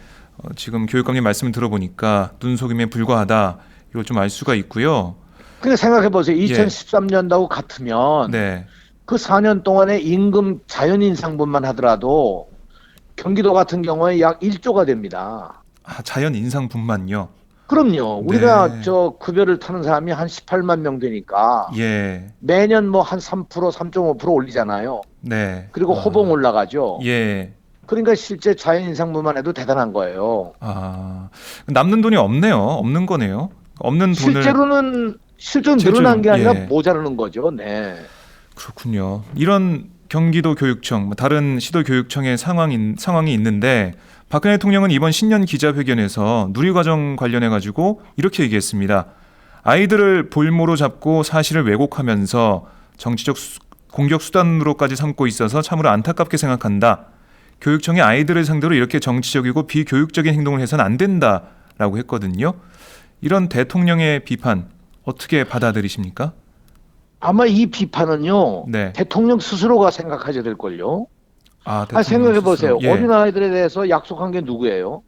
S1: 지금 교육감님 말씀을 들어보니까 눈속임에 불과하다 이걸 좀 알 수가 있고요.
S6: 그러니까 생각해 보세요. 2013년도하고 같으면
S1: 네,
S6: 그 4년 동안에 임금 자연 인상분만 하더라도 경기도 같은 경우에 약 1조가 됩니다.
S1: 자연 인상분만요.
S6: 그럼요. 우리가 급여를 타는 사람이 한 18만 명 되니까
S1: 예,
S6: 매년 뭐 한 3%, 3.5% 올리잖아요.
S1: 네.
S6: 그리고 호봉 올라가죠.
S1: 예.
S6: 그러니까 실제 자연 인상분만 해도 대단한 거예요.
S1: 남는 돈이 없네요. 없는 거네요. 없는 돈을
S6: 실제로 늘어난 게 아니라
S1: 예.
S6: 모자라는 거죠. 네.
S1: 그렇군요. 이런 경기도 교육청, 다른 시도 교육청의 상황이 있는데 박근혜 대통령은 이번 신년 기자회견에서 누리과정 관련해 가지고 이렇게 얘기했습니다. 아이들을 볼모로 잡고 사실을 왜곡하면서 정치적 공격 수단으로까지 삼고 있어서 참으로 안타깝게 생각한다. 교육청이 아이들을 상대로 이렇게 정치적이고 비교육적인 행동을 해서는 안 된다라고 했거든요. 이런 대통령의 비판 어떻게 받아들이십니까?
S6: 아마 이 비판은요.
S1: 네.
S6: 대통령 스스로가 생각하셔야 될걸요. 생각해 보세요.
S1: 예.
S6: 어린아이들에 대해서 약속한 게 누구예요?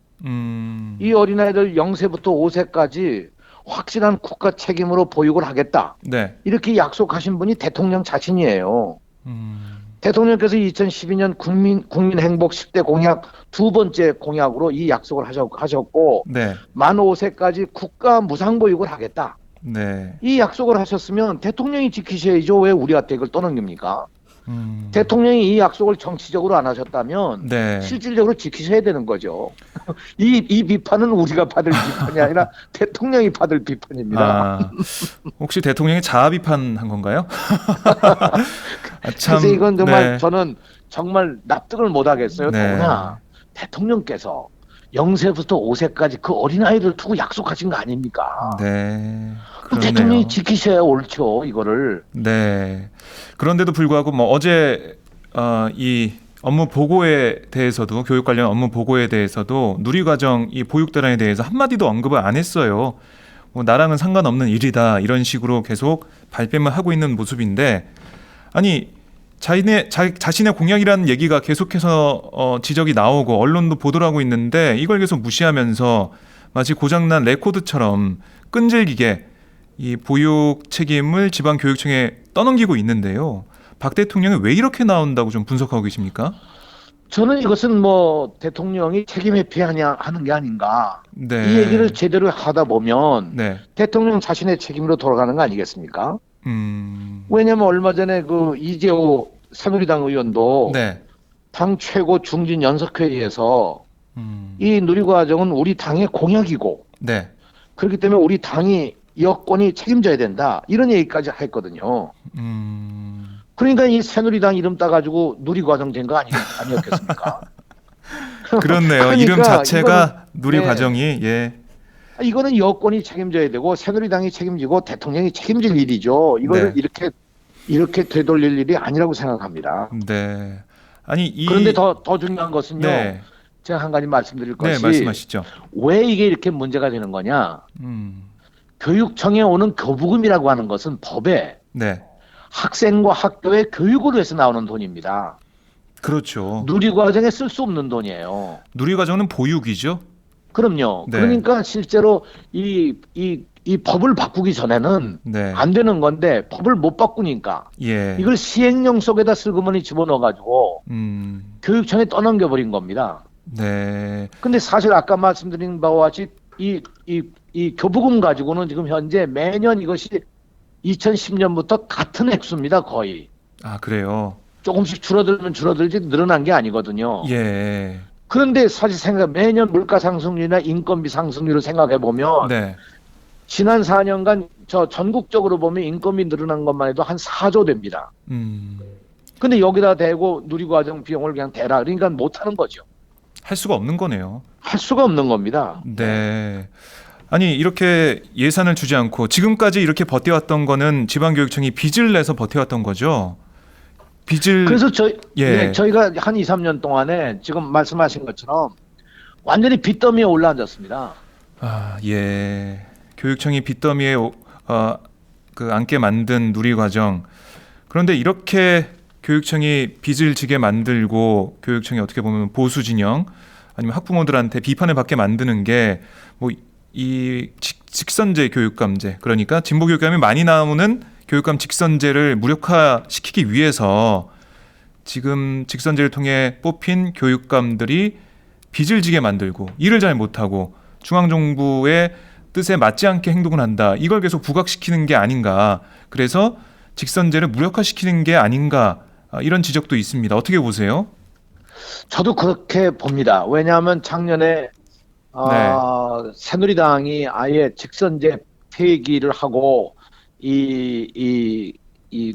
S6: 이 어린아이들 0세부터 5세까지 확실한 국가 책임으로 보육을 하겠다.
S1: 네.
S6: 이렇게 약속하신 분이 대통령 자신이에요.
S1: 음.
S6: 대통령께서 2012년 국민 행복 10대 공약 두 번째 공약으로 이 약속을 하셨고
S1: 네.
S6: 만 5세까지 국가 무상보육을 하겠다.
S1: 네.
S6: 이 약속을 하셨으면 대통령이 지키셔야죠. 왜 우리한테 이걸 떠넘깁니까?
S1: 음.
S6: 대통령이 이 약속을 정치적으로 안 하셨다면
S1: 네.
S6: 실질적으로 지키셔야 되는 거죠. 이 비판은 우리가 받을 비판이 아니라 대통령이 받을 비판입니다.
S1: 아, 혹시 대통령이 자아 비판한 건가요? 아, 참,
S6: 그래서 이건 정말
S1: 네.
S6: 저는 정말 납득을 못 하겠어요.
S1: 네.
S6: 더구나 대통령께서 0세부터 5세까지 그 어린아이를 두고 약속하신 거 아닙니까?
S1: 네.
S6: 그
S1: 그렇네요.
S6: 대통령이 지키셔야 옳죠, 이거를.
S1: 네. 그런데도 불구하고 뭐 어제 이 업무 보고에 대해서도 교육 관련 업무 보고에 대해서도 누리과정 이 보육 대란에 대해서 한마디도 언급을 안 했어요. 뭐 나랑은 상관없는 일이다 이런 식으로 계속 발뺌을 하고 있는 모습인데 아니 자신의 공약이라는 얘기가 계속해서 지적이 나오고 언론도 보도를 하고 있는데 이걸 계속 무시하면서 마치 고장난 레코드처럼 끈질기게 이 보육 책임을 지방교육청에 떠넘기고 있는데요. 박 대통령이 왜 이렇게 나온다고 좀 분석하고 계십니까?
S6: 저는 이것은 뭐 대통령이 책임 회피하냐 하는 게 아닌가.
S1: 네.
S6: 이 얘기를 제대로 하다 보면
S1: 네.
S6: 대통령 자신의 책임으로 돌아가는 거 아니겠습니까?
S1: 음.
S6: 왜냐하면 얼마 전에 그 이재호 새누리당 의원도
S1: 네.
S6: 당 최고 중진 연석회의에서
S1: 음.
S6: 이 누리과정은 우리 당의 공약이고
S1: 네.
S6: 그렇기 때문에 우리 당이 여권이 책임져야 된다 이런 얘기까지 했거든요.
S1: 음.
S6: 그러니까 이 새누리당 이름 따가지고 누리과정 된 거 아니었겠습니까?
S1: 그렇네요.
S6: 그러니까
S1: 이름 자체가
S6: 이거는,
S1: 누리과정이 예.
S6: 이거는 여권이 책임져야 되고 새누리당이 책임지고 대통령이 책임질 일이죠. 이거를
S1: 네.
S6: 이렇게 되돌릴 일이 아니라고 생각합니다.
S1: 네. 아니 이
S6: 그런데 더 중요한 것은요.
S1: 네.
S6: 제가 한 가지 말씀드릴
S1: 네,
S6: 것이
S1: 말씀하시죠.
S6: 왜 이게 이렇게 문제가 되는 거냐.
S1: 음.
S6: 교육청에 오는 교부금이라고 하는 것은 법에
S1: 네.
S6: 학생과 학교의 교육을 위해서 나오는 돈입니다.
S1: 그렇죠.
S6: 누리과정에 쓸 수 없는 돈이에요.
S1: 누리과정은 보육이죠.
S6: 그럼요.
S1: 네.
S6: 그러니까 실제로 이 법을 바꾸기 전에는
S1: 네.
S6: 안 되는 건데 법을 못 바꾸니까
S1: 예.
S6: 이걸 시행령 속에다 슬그머니 집어넣어가지고 교육청에 떠넘겨버린 겁니다.
S1: 네.
S6: 근데 사실 아까 말씀드린 바와 같이 이 교부금 가지고는 지금 현재 매년 이것이 2010년부터 같은 액수입니다, 거의.
S1: 아, 그래요.
S6: 조금씩 줄어들면 줄어들지 늘어난 게 아니거든요.
S1: 예.
S6: 그런데 사실 매년 물가 상승률이나 인건비 상승률을 생각해 보면
S1: 네.
S6: 지난 4년간 저 전국적으로 보면 인건비 늘어난 것만 해도 한 4조 됩니다. 근데 여기다 대고 누리과정 비용을 그냥 대라. 그러니까 못 하는 거죠.
S1: 할 수가 없는 거네요.
S6: 할 수가 없는 겁니다.
S1: 네. 아니 이렇게 예산을 주지 않고 지금까지 이렇게 버텨왔던 거는 지방교육청이 빚을 내서 버텨왔던 거죠. 빚을
S6: 그래서
S1: 예.
S6: 저희가 한 2, 3년 동안에 지금 말씀하신 것처럼 완전히 빚더미에 올라앉았습니다.
S1: 아, 예. 교육청이 빚더미에 앉게 만든 누리과정. 그런데 이렇게 교육청이 빚을 지게 만들고 교육청이 어떻게 보면 보수 진영 아니면 학부모들한테 비판을 받게 만드는 게 뭐 이 직선제 교육감제 그러니까 진보 교육감이 많이 나오는 교육감 직선제를 무력화시키기 위해서 지금 직선제를 통해 뽑힌 교육감들이 빚을 지게 만들고 일을 잘 못하고 중앙정부의 뜻에 맞지 않게 행동을 한다. 이걸 계속 부각시키는 게 아닌가. 그래서 직선제를 무력화시키는 게 아닌가. 이런 지적도 있습니다. 어떻게 보세요?
S6: 저도 그렇게 봅니다. 왜냐하면 작년에 새누리당이 아예 직선제 폐기를 하고 이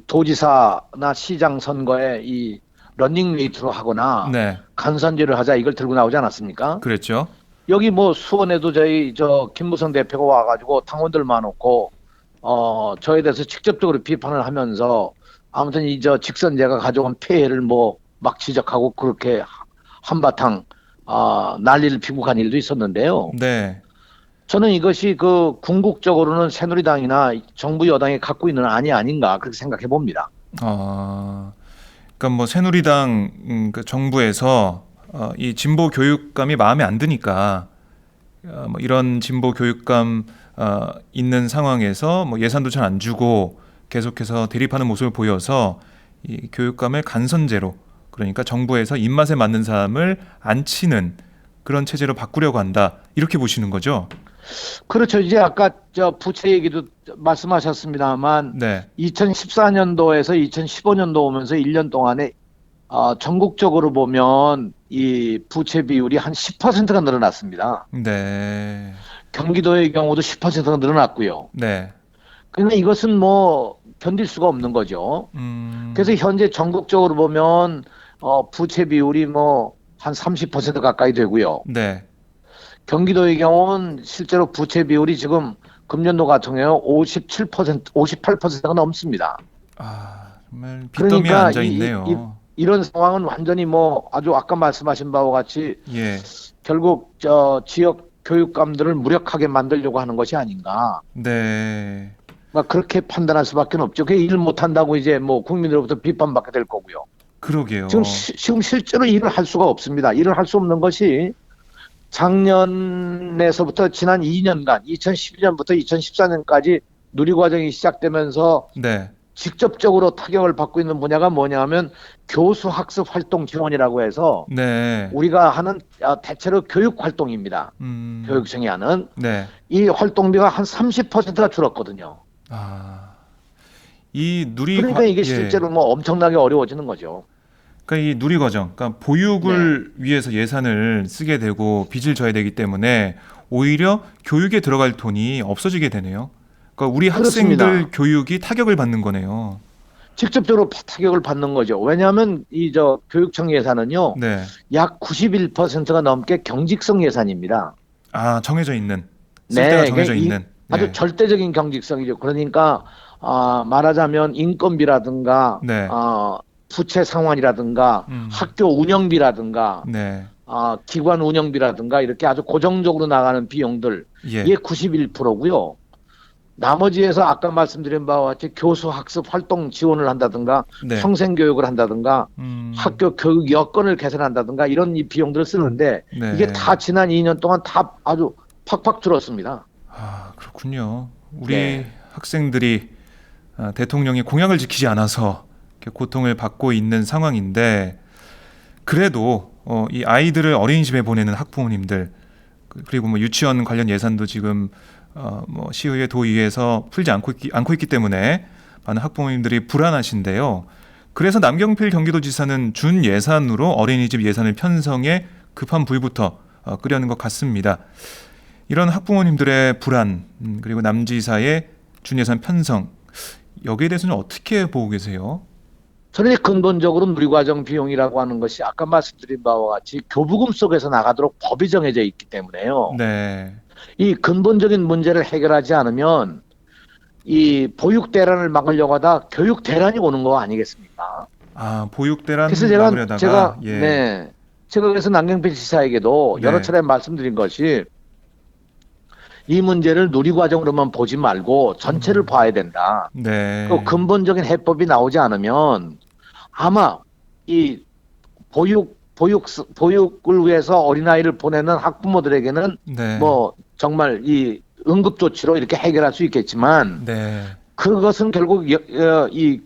S6: 도지사나 시장 선거에 이 러닝메이트로 하거나
S1: 네.
S6: 간선제를 하자 이걸 들고 나오지 않았습니까?
S1: 그랬죠.
S6: 여기 뭐 수원에도 김무성 대표가 와가지고 당원들만 놓고 저에 대해서 직접적으로 비판을 하면서 아무튼 직선제가 가져온 폐해를 뭐 막 지적하고 그렇게 한바탕 난리를 피고 간 일도 있었는데요.
S1: 네.
S6: 저는 이것이 궁극적으로는 새누리당이나 정부 여당이 갖고 있는 안이 아닌가 그렇게 생각해 봅니다.
S1: 그러니까 뭐 새누리당 그 정부에서 이 진보 교육감이 마음에 안 드니까 뭐 이런 진보 교육감 있는 상황에서 뭐 예산도 잘 안 주고 계속해서 대립하는 모습을 보여서 이 교육감을 간선제로, 그러니까 정부에서 입맛에 맞는 사람을 안 치는 그런 체제로 바꾸려고 한다, 이렇게 보시는 거죠?
S6: 그렇죠. 이제 아까 저 부채 얘기도 말씀하셨습니다만
S1: 네,
S6: 2014년도에서 2015년도 오면서 1년 동안에 전국적으로 보면 이 부채 비율이 한 10%가 늘어났습니다.
S1: 네,
S6: 경기도의 경우도 10%가 늘어났고요.
S1: 네.
S6: 그러니까 이것은 뭐 견딜 수가 없는 거죠. 그래서 현재 전국적으로 보면 부채 비율이 뭐 한 30% 가까이 되고요.
S1: 네.
S6: 경기도의 경우는 실제로 부채 비율이 지금 금년도 같은 경우 57%, 58%가 넘습니다.
S1: 아, 정말 빚더미에
S6: 그러니까
S1: 앉아 있네요.
S6: 이런 상황은 완전히 뭐 아주 아까 말씀하신 바와 같이
S1: 예,
S6: 결국 지역 교육감들을 무력하게 만들려고 하는 것이 아닌가.
S1: 네,
S6: 그렇게 판단할 수밖에 없죠. 그 일 못한다고 이제 뭐 국민으로부터 비판받게 될 거고요.
S1: 그러게요.
S6: 지금 실제로 일을 할 수가 없습니다. 일을 할 수 없는 것이 작년에서부터 지난 2년간 2012년부터 2014년까지 누리과정이 시작되면서
S1: 네,
S6: 직접적으로 타격을 받고 있는 분야가 뭐냐면 교수학습 활동 지원이라고 해서
S1: 네,
S6: 우리가 하는 대체로 교육 활동입니다. 교육청이 하는
S1: 네.
S6: 이 활동비가 한 30%가 줄었거든요.
S1: 아, 이
S6: 그러니까 이게 실제로 뭐 엄청나게 어려워지는 거죠.
S1: 그러니까 이 누리과정, 그러니까 보육을 위해서 예산을 쓰게 되고 빚을 져야 되기 때문에 오히려 교육에 들어갈 돈이 없어지게 되네요. 그러니까 우리
S6: 그렇습니다.
S1: 학생들 교육이 타격을 받는 거네요.
S6: 직접적으로 타격을 받는 거죠. 왜냐하면 이 교육청 예산은요,
S1: 네.
S6: 약 91%가 넘게 경직성 예산입니다.
S1: 아, 정해져 있는, 쓸 때가 정해져 있는.
S6: 아주
S1: 네.
S6: 절대적인 경직성이죠. 그러니까 말하자면 인건비라든가
S1: 네.
S6: 부채 상환이라든가 학교 운영비라든가
S1: 네.
S6: 기관 운영비라든가 이렇게 아주 고정적으로 나가는 비용들
S1: 예.
S6: 이게 91%고요. 나머지에서 아까 말씀드린 바와 같이 교수 학습 활동 지원을 한다든가
S1: 네.
S6: 평생 교육을 한다든가 학교 교육 여건을 개선한다든가 이런 이 비용들을 쓰는데
S1: 네.
S6: 이게 다 지난 2년 동안 다 아주 팍팍 줄었습니다.
S1: 아, 그렇군요. 우리
S6: 네.
S1: 학생들이 대통령이 공약을 지키지 않아서 이렇게 고통을 받고 있는 상황인데, 그래도 이 아이들을 어린이집에 보내는 학부모님들, 그리고 뭐 유치원 관련 예산도 지금 뭐 시의회 도의회에서 풀지 않고 있기 때문에 많은 학부모님들이 불안하신데요. 그래서 남경필 경기도지사는 준 예산으로 어린이집 예산을 편성해 급한 불부터 끄려는 것 같습니다. 이런 학부모님들의 불안, 그리고 남지사의 준 예산 편성, 여기에 대해서는 어떻게 보고 계세요?
S6: 저는 근본적으로 누리과정 비용이라고 하는 것이 아까 말씀드린 바와 같이 교부금 속에서 나가도록 법이 정해져 있기 때문에요.
S1: 네.
S6: 이 근본적인 문제를 해결하지 않으면 이 보육 대란을 막으려고 하다 교육 대란이 오는 거 아니겠습니까?
S1: 아, 보육 대란
S6: 그래서
S1: 막으려다가
S6: 제가 그래서 남경필 지사에게도 여러
S1: 네.
S6: 차례 말씀드린 것이 이 문제를 누리과정으로만 보지 말고 전체를 봐야 된다.
S1: 네.
S6: 또 근본적인 해법이 나오지 않으면 아마 이 보육을 위해서 어린아이를 보내는 학부모들에게는
S1: 네.
S6: 뭐 정말 이 응급조치로 이렇게 해결할 수 있겠지만
S1: 네.
S6: 그것은 결국 이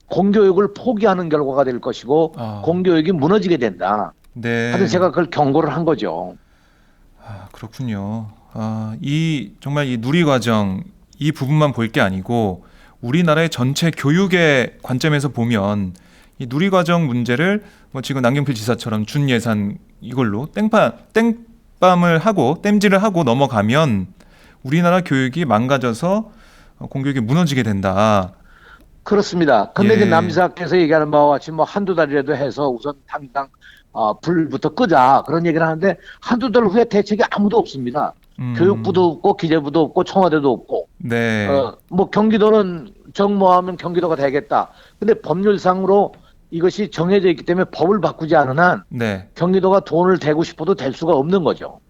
S6: 공교육을 포기하는 결과가 될 것이고 공교육이 무너지게 된다.
S1: 네.
S6: 하여튼 제가 그걸 경고를 한 거죠.
S1: 아, 그렇군요. 이 정말 이 누리과정 이 부분만 볼 게 아니고 우리나라의 전체 교육의 관점에서 보면 이 누리과정 문제를 뭐 지금 남경필 지사처럼 준 예산 이걸로 땡밤을 하고 땜질을 하고 넘어가면 우리나라 교육이 망가져서 공교육이 무너지게 된다.
S6: 그렇습니다. 근데
S1: 예.
S6: 이제 남지사께서 얘기하는 바와 같이 뭐 한두 달이라도 해서 우선 당장 불부터 끄자 그런 얘기를 하는데 한두 달 후에 대책이 아무도 없습니다. 교육부도 없고 기재부도 없고 청와대도 없고
S1: 네.
S6: 뭐 경기도는 정모하면 경기도가 되겠다. 근데 법률상으로 이것이 정해져 있기 때문에 법을 바꾸지 않은 한
S1: 네.
S6: 경기도가 돈을 대고 싶어도 될 수가 없는 거죠.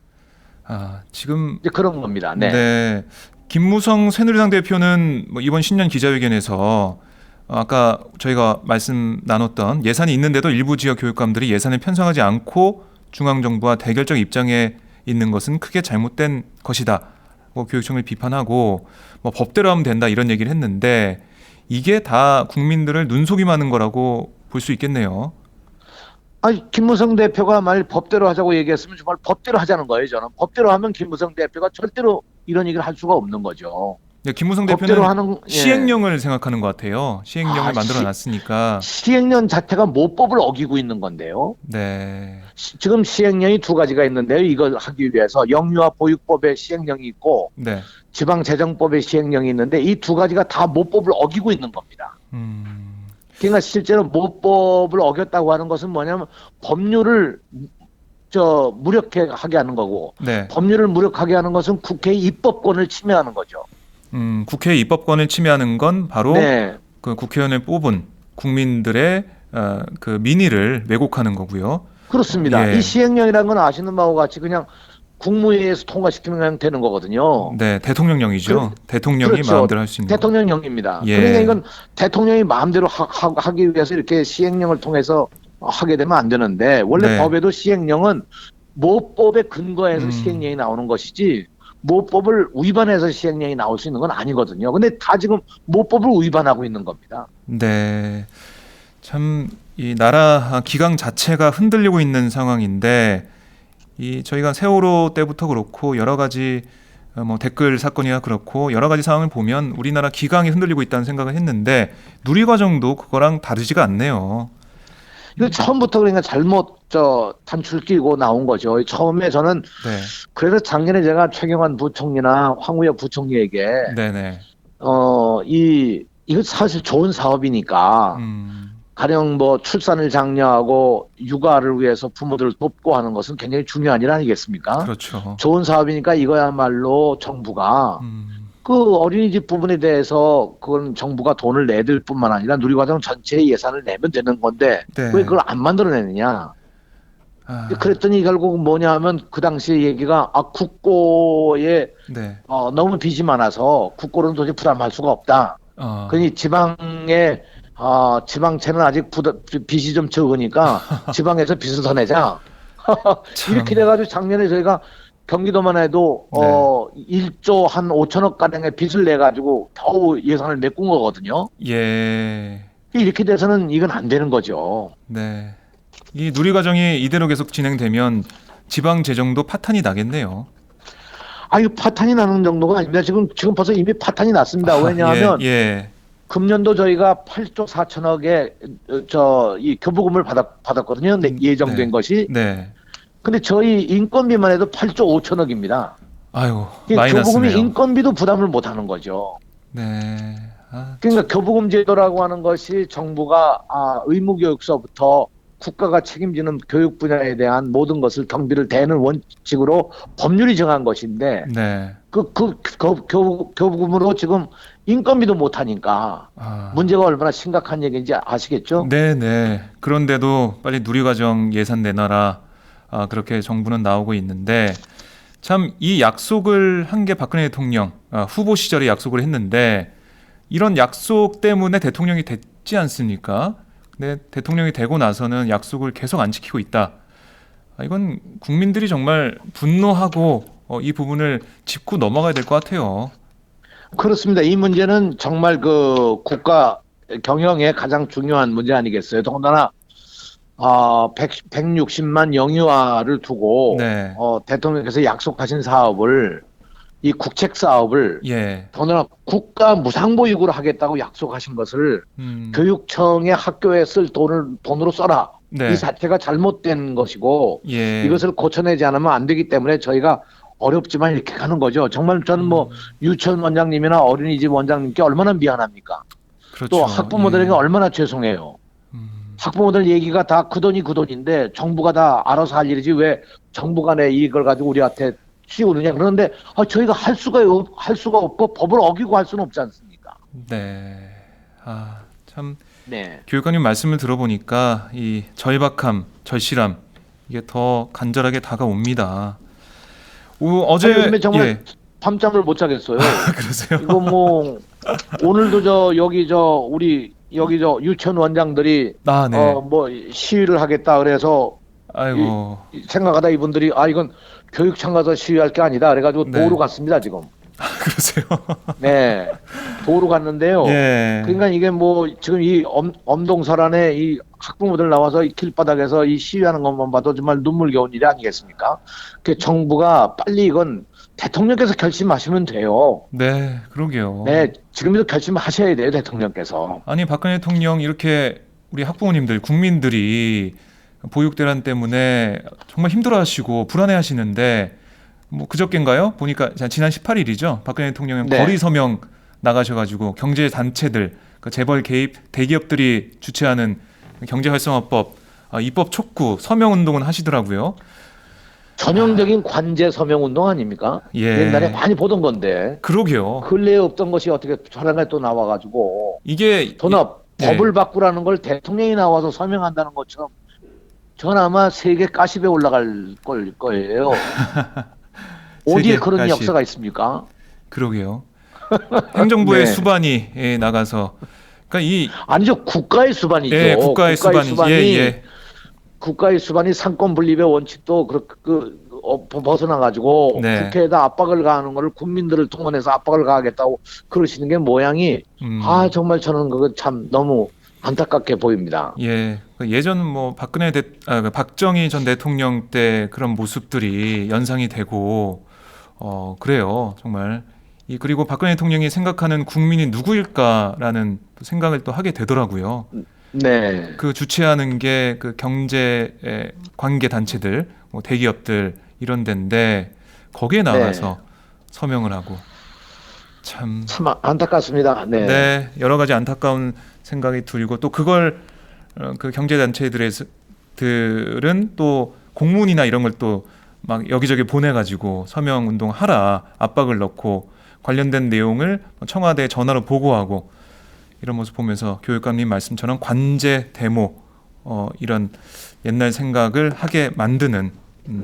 S1: 지금
S6: 이제 그런 겁니다. 네.
S1: 네. 김무성 새누리당 대표는 뭐 이번 신년 기자회견에서 아까 저희가 말씀 나눴던 예산이 있는데도 일부 지역 교육감들이 예산을 편성하지 않고 중앙정부와 대결적 입장에 있는 것은 크게 잘못된 것이다 뭐 교육청을 비판하고 뭐 법대로 하면 된다 이런 얘기를 했는데 이게 다 국민들을 눈속임하는 거라고 볼 수 있겠네요.
S6: 아니, 김무성 대표가 만일 법대로 하자고 얘기했으면 정말 법대로 하자는 거예요, 저는. 법대로 하면 김무성 대표가 절대로 이런 얘기를 할 수가 없는 거죠.
S1: 네, 김무성
S6: 법대로
S1: 대표는
S6: 하는, 예.
S1: 시행령을 생각하는 것 같아요. 시행령을
S6: 아,
S1: 만들어 놨으니까.
S6: 시행령 자체가 모법을 어기고 있는 건데요.
S1: 네.
S6: 지금 시행령이 두 가지가 있는데요. 이걸 하기 위해서 영유아 보육법의 시행령이 있고
S1: 네.
S6: 지방재정법의 시행령이 있는데 이 두 가지가 다 모법을 어기고 있는 겁니다. 그러니까 실제로 모법을 어겼다고 하는 것은 뭐냐면 법률을 무력하게 하는 거고
S1: 네.
S6: 법률을 무력하게 하는 것은 국회의 입법권을 침해하는 거죠.
S1: 국회의 입법권을 침해하는 건 바로
S6: 네.
S1: 그 국회의원을 뽑은 국민들의 그 민의를 왜곡하는 거고요.
S6: 그렇습니다.
S1: 예.
S6: 이 시행령이라는 건 아시는 바와 같이 그냥 국무회의에서 통과시키면 되는 거거든요.
S1: 네, 대통령령이죠. 대통령이
S6: 그렇죠.
S1: 마음대로 할 수 있는 거.
S6: 대통령령입니다.
S1: 예.
S6: 그러니까 이건 대통령이 마음대로 하기 위해서 이렇게 시행령을 통해서 하게 되면 안 되는데 원래
S1: 네.
S6: 법에도 시행령은 모법에 근거해서 시행령이 나오는 것이지 모법을 위반해서 시행령이 나올 수 있는 건 아니거든요. 근데 다 지금 모법을 위반하고 있는 겁니다.
S1: 네. 참 이 나라 기강 자체가 흔들리고 있는 상황인데 이 저희가 세월호 때부터 그렇고 여러 가지 뭐 댓글 사건이나 그렇고 여러 가지 상황을 보면 우리나라 기강이 흔들리고 있다는 생각을 했는데 누리과정도 그거랑 다르지가 않네요.
S6: 이거 처음부터 그러니까 잘못 단출 끼고 나온 거죠. 처음에 저는
S1: 네.
S6: 그래서 작년에 제가 최경환 부총리나 황우여 부총리에게
S1: 네네.
S6: 이거 사실 좋은 사업이니까 가령 뭐 출산을 장려하고 육아를 위해서 부모들을 돕고 하는 것은 굉장히 중요한 일 아니겠습니까?
S1: 그렇죠.
S6: 좋은 사업이니까 이거야말로 정부가 그 어린이집 부분에 대해서 그건 정부가 돈을 내들 뿐만 아니라 누리과정 전체의 예산을 내면 되는 건데
S1: 네.
S6: 왜 그걸 안 만들어내느냐? 그랬더니 결국 뭐냐 하면 그 당시 얘기가 국고에
S1: 네.
S6: 너무 빚이 많아서 국고는 도저히 부담할 수가 없다. 그러니 지방채는 아직 빚이 좀 적으니까 지방에서 빚을 더 내자. 이렇게 돼가지고 작년에 저희가 경기도만 해도
S1: 네.
S6: 1조 한 5천억 가량의 빚을 내가지고 겨우 예산을 메꾼 거거든요.
S1: 예.
S6: 이렇게 돼서는 이건 안 되는 거죠.
S1: 네. 이 누리과정이 이대로 계속 진행되면 지방 재정도 파탄이 나겠네요.
S6: 이거 파탄이 나는 정도가 아닙니다. 지금 벌써 이미 파탄이 났습니다. 왜냐하면
S1: 예.
S6: 금년도 저희가 8조 4천억의 이 교부금을 받았거든요. 예정된
S1: 네.
S6: 것이.
S1: 네.
S6: 근데 저희 인건비만 해도 8조 5천억입니다.
S1: 아유, 많이
S6: 교부금이
S1: 났네요.
S6: 인건비도 부담을 못 하는 거죠.
S1: 네.
S6: 그러니까 교부금 제도라고 하는 것이 정부가 의무교육서부터 국가가 책임지는 교육 분야에 대한 모든 것을 경비를 대는 원칙으로 법률이 정한 것인데
S1: 네.
S6: 교부금으로 지금 인건비도 못 하니까 문제가 얼마나 심각한 얘기인지 아시겠죠?
S1: 네. 그런데도 빨리 누리과정 예산 내놔라. 그렇게 정부는 나오고 있는데 참 이 약속을 한 게 박근혜 대통령 후보 시절에 약속을 했는데 이런 약속 때문에 대통령이 됐지 않습니까? 근데 대통령이 되고 나서는 약속을 계속 안 지키고 있다. 이건 국민들이 정말 분노하고 이 부분을 짚고 넘어가야 될 것 같아요.
S6: 그렇습니다. 이 문제는 정말 그 국가 경영의 가장 중요한 문제 아니겠어요? 더군다나 160만 영유아를 두고
S1: 네.
S6: 대통령께서 약속하신 사업을 이 국책 사업을
S1: 예.
S6: 더군다나 국가 무상보육으로 하겠다고 약속하신 것을 교육청의 학교에 쓸 돈으로 써라.
S1: 네.
S6: 이 자체가 잘못된 것이고
S1: 예.
S6: 이것을 고쳐내지 않으면 안 되기 때문에 저희가 어렵지만 이렇게 가는 거죠. 정말 저는 뭐 유치원 원장님이나 어린이집 원장님께 얼마나 미안합니까?
S1: 그렇죠.
S6: 또 학부모들에게 얼마나 죄송해요. 학부모들 얘기가 다 그 돈인데 정부가 다 알아서 할 일이지 왜 정부가 내 이걸 가지고 우리한테 씌우느냐. 그런데 저희가 할 수가 없고 법을 어기고 할 수는 없지 않습니까?
S1: 네. 참
S6: 네.
S1: 교육관님 말씀을 들어보니까 이 절박함, 절실함 이게 더 간절하게 다가옵니다. 어제
S6: 요즘에 정말 밤잠을 못 자겠어요.
S1: 그러세요?
S6: 이거 뭐 오늘도 우리 유치원 원장들이
S1: 네.
S6: 뭐 시위를 하겠다 그래서
S1: 아이고.
S6: 생각하다 이분들이 이건 교육청 가서 시위할 게 아니다 그래가지고
S1: 네.
S6: 도로 갔습니다 지금.
S1: 그러세요?
S6: 네, 도로 갔는데요.
S1: 예.
S6: 그러니까 이게 뭐 지금 이 엄동설안에 이 학부모들 나와서 이 길바닥에서 이 시위하는 것만 봐도 정말 눈물겨운 일이 아니겠습니까? 그 정부가 빨리 이건 대통령께서 결심하시면 돼요.
S1: 네, 그러게요.
S6: 네, 지금도 결심하셔야 돼요, 대통령께서.
S1: 아니 박근혜 대통령 이렇게 우리 학부모님들 국민들이 보육대란 때문에 정말 힘들어하시고 불안해하시는데 뭐 그저께인가요? 보니까 지난 18일이죠. 박근혜 대통령은
S6: 네.
S1: 거리 서명 나가셔가지고 경제 단체들, 그 재벌 개입 대기업들이 주최하는 경제활성화법 입법 촉구 서명 운동은 하시더라고요.
S6: 전형적인 관제 서명 운동 아닙니까?
S1: 예.
S6: 옛날에 많이 보던 건데
S1: 그러게요.
S6: 근래에 없던 것이 어떻게 저런에 또 나와가지고
S1: 이게
S6: 더나
S1: 네.
S6: 법을 바꾸라는 걸 대통령이 나와서 서명한다는 것처럼 전 아마 세계 가십에 올라갈 거예요. 어디에
S1: 세계
S6: 그런
S1: 가십.
S6: 역사가 있습니까?
S1: 그러게요. 행정부의
S6: 네.
S1: 수반이 나가서 그러니까 이
S6: 아니죠, 국가의 수반이죠.
S1: 예, 국가의 수반이 예.
S6: 국가의 수반이 상권 분립의 원칙도 벗어나가지고
S1: 네.
S6: 국회에다 압박을 가하는 거를 국민들을 동원해서 압박을 가하겠다고 그러시는 게 모양이 정말 저는 그거 참 너무 안타깝게 보입니다.
S1: 예. 예전 뭐 박정희 전 대통령 때 그런 모습들이 연상이 되고 그래요. 정말. 그리고 박근혜 대통령이 생각하는 국민이 누구일까라는 생각을 또 하게 되더라고요.
S6: 네.
S1: 그 주최하는 게 그 경제 관계 단체들, 뭐 대기업들 이런 데인데 거기에 나가서 서명을 하고 참
S6: 안타깝습니다. 네.
S1: 네, 여러 가지 안타까운 생각이 들고 또 그걸 그 경제 단체들은 또 공문이나 이런 걸 또 막 여기저기 보내가지고 서명 운동 하라 압박을 넣고 관련된 내용을 청와대에 전화로 보고하고 이런 모습 보면서 교육감님 말씀처럼 관제 데모 이런 옛날 생각을 하게 만드는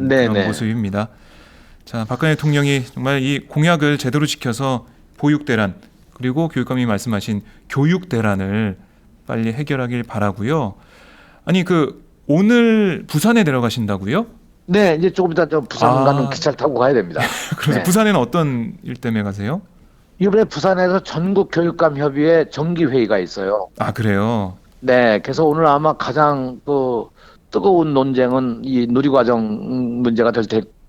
S1: 그런 모습입니다. 자, 박근혜 대통령이 정말 이 공약을 제대로 지켜서 보육대란 그리고 교육감이 말씀하신 교육대란을 빨리 해결하길 바라고요. 아니 오늘 부산에 내려가신다고요?
S6: 네, 이제 조금 이따 부산 가는 기차를 타고 가야 됩니다.
S1: 그래서
S6: 네.
S1: 부산에는 어떤 일 때문에 가세요?
S6: 이번에 부산에서 전국 교육감 협의회 정기 회의가 있어요.
S1: 아, 그래요.
S6: 네, 그래서 오늘 아마 가장 뜨거운 논쟁은 이 누리과정 문제가 될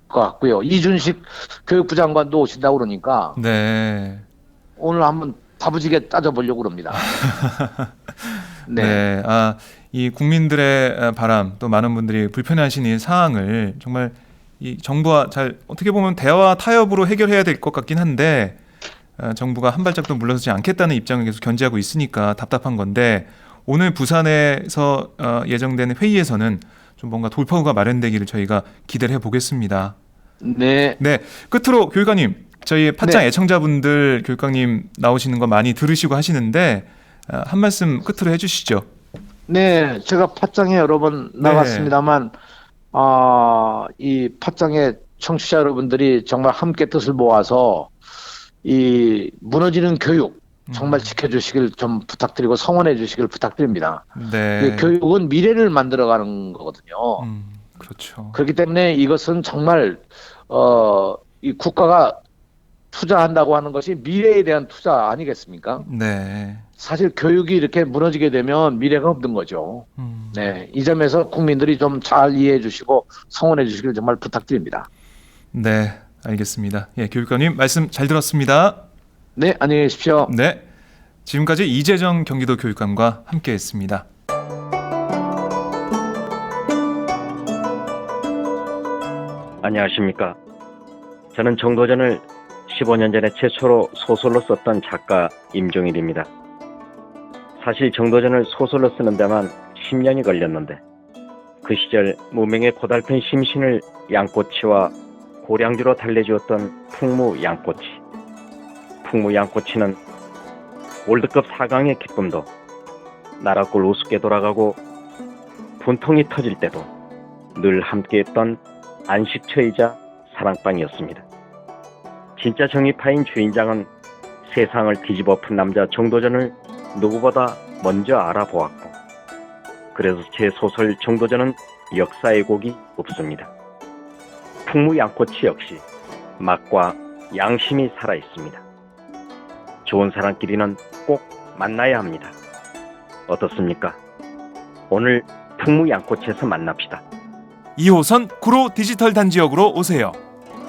S6: 것 같고요. 이준식 교육부 장관도 오신다고 그러니까
S1: 네.
S6: 오늘 한번 다부지게 따져보려고 그럽니다.
S1: 네. 이 국민들의 바람 또 많은 분들이 불편해하시는 이 사항을 정말 이 정부와 잘 어떻게 보면 대화 타협으로 해결해야 될 것 같긴 한데 정부가 한 발짝도 물러서지 않겠다는 입장을 계속 견지하고 있으니까 답답한 건데 오늘 부산에서 예정된 회의에서는 좀 뭔가 돌파구가 마련되기를 저희가 기대를 해보겠습니다.
S6: 네.
S1: 네. 끝으로 교육감님, 저희 팟짱
S6: 네.
S1: 애청자분들 교육감님 나오시는 거 많이 들으시고 하시는데 한 말씀 끝으로 해주시죠.
S6: 네, 제가 팟짱에 여러 번 나갔습니다만 이 팟짱의 청취자 여러분들이 정말 함께 뜻을 모아서 이 무너지는 교육 정말 지켜주시길 좀 부탁드리고 성원해 주시길 부탁드립니다.
S1: 네.
S6: 교육은 미래를 만들어가는 거거든요.
S1: 그렇죠.
S6: 그렇기 때문에 이것은 정말 이 국가가 투자한다고 하는 것이 미래에 대한 투자 아니겠습니까?
S1: 네.
S6: 사실 교육이 이렇게 무너지게 되면 미래가 없는 거죠. 네, 이 점에서 국민들이 좀 잘 이해해 주시고 성원해 주시길 정말 부탁드립니다.
S1: 네, 알겠습니다. 예, 교육감님 말씀 잘 들었습니다.
S6: 네, 안녕히 계십시오.
S1: 네, 지금까지 이재정 경기도 교육감과 함께했습니다.
S7: 안녕하십니까. 저는 정도전을 15년 전에 최초로 소설로 썼던 작가 임종일입니다. 사실 정도전을 소설로 쓰는 데만 10년이 걸렸는데 그 시절 무명의 고달픈 심신을 양꼬치와 고량주로 달래주었던 풍무양꼬치. 풍무양꼬치는 월드컵 4강의 기쁨도 나라골 우습게 돌아가고 분통이 터질 때도 늘 함께했던 안식처이자 사랑방이었습니다. 진짜 정의파인 주인장은 세상을 뒤집어 푼 남자 정도전을 누구보다 먼저 알아보았고 그래서 제 소설 정도전은 역사의 곡이 없습니다. 풍무양꼬치 역시 맛과 양심이 살아 있습니다. 좋은 사람끼리는 꼭 만나야 합니다. 어떻습니까? 오늘 풍무양꽃에서 만납시다.
S4: 2호선 구로 디지털 단지역으로 오세요.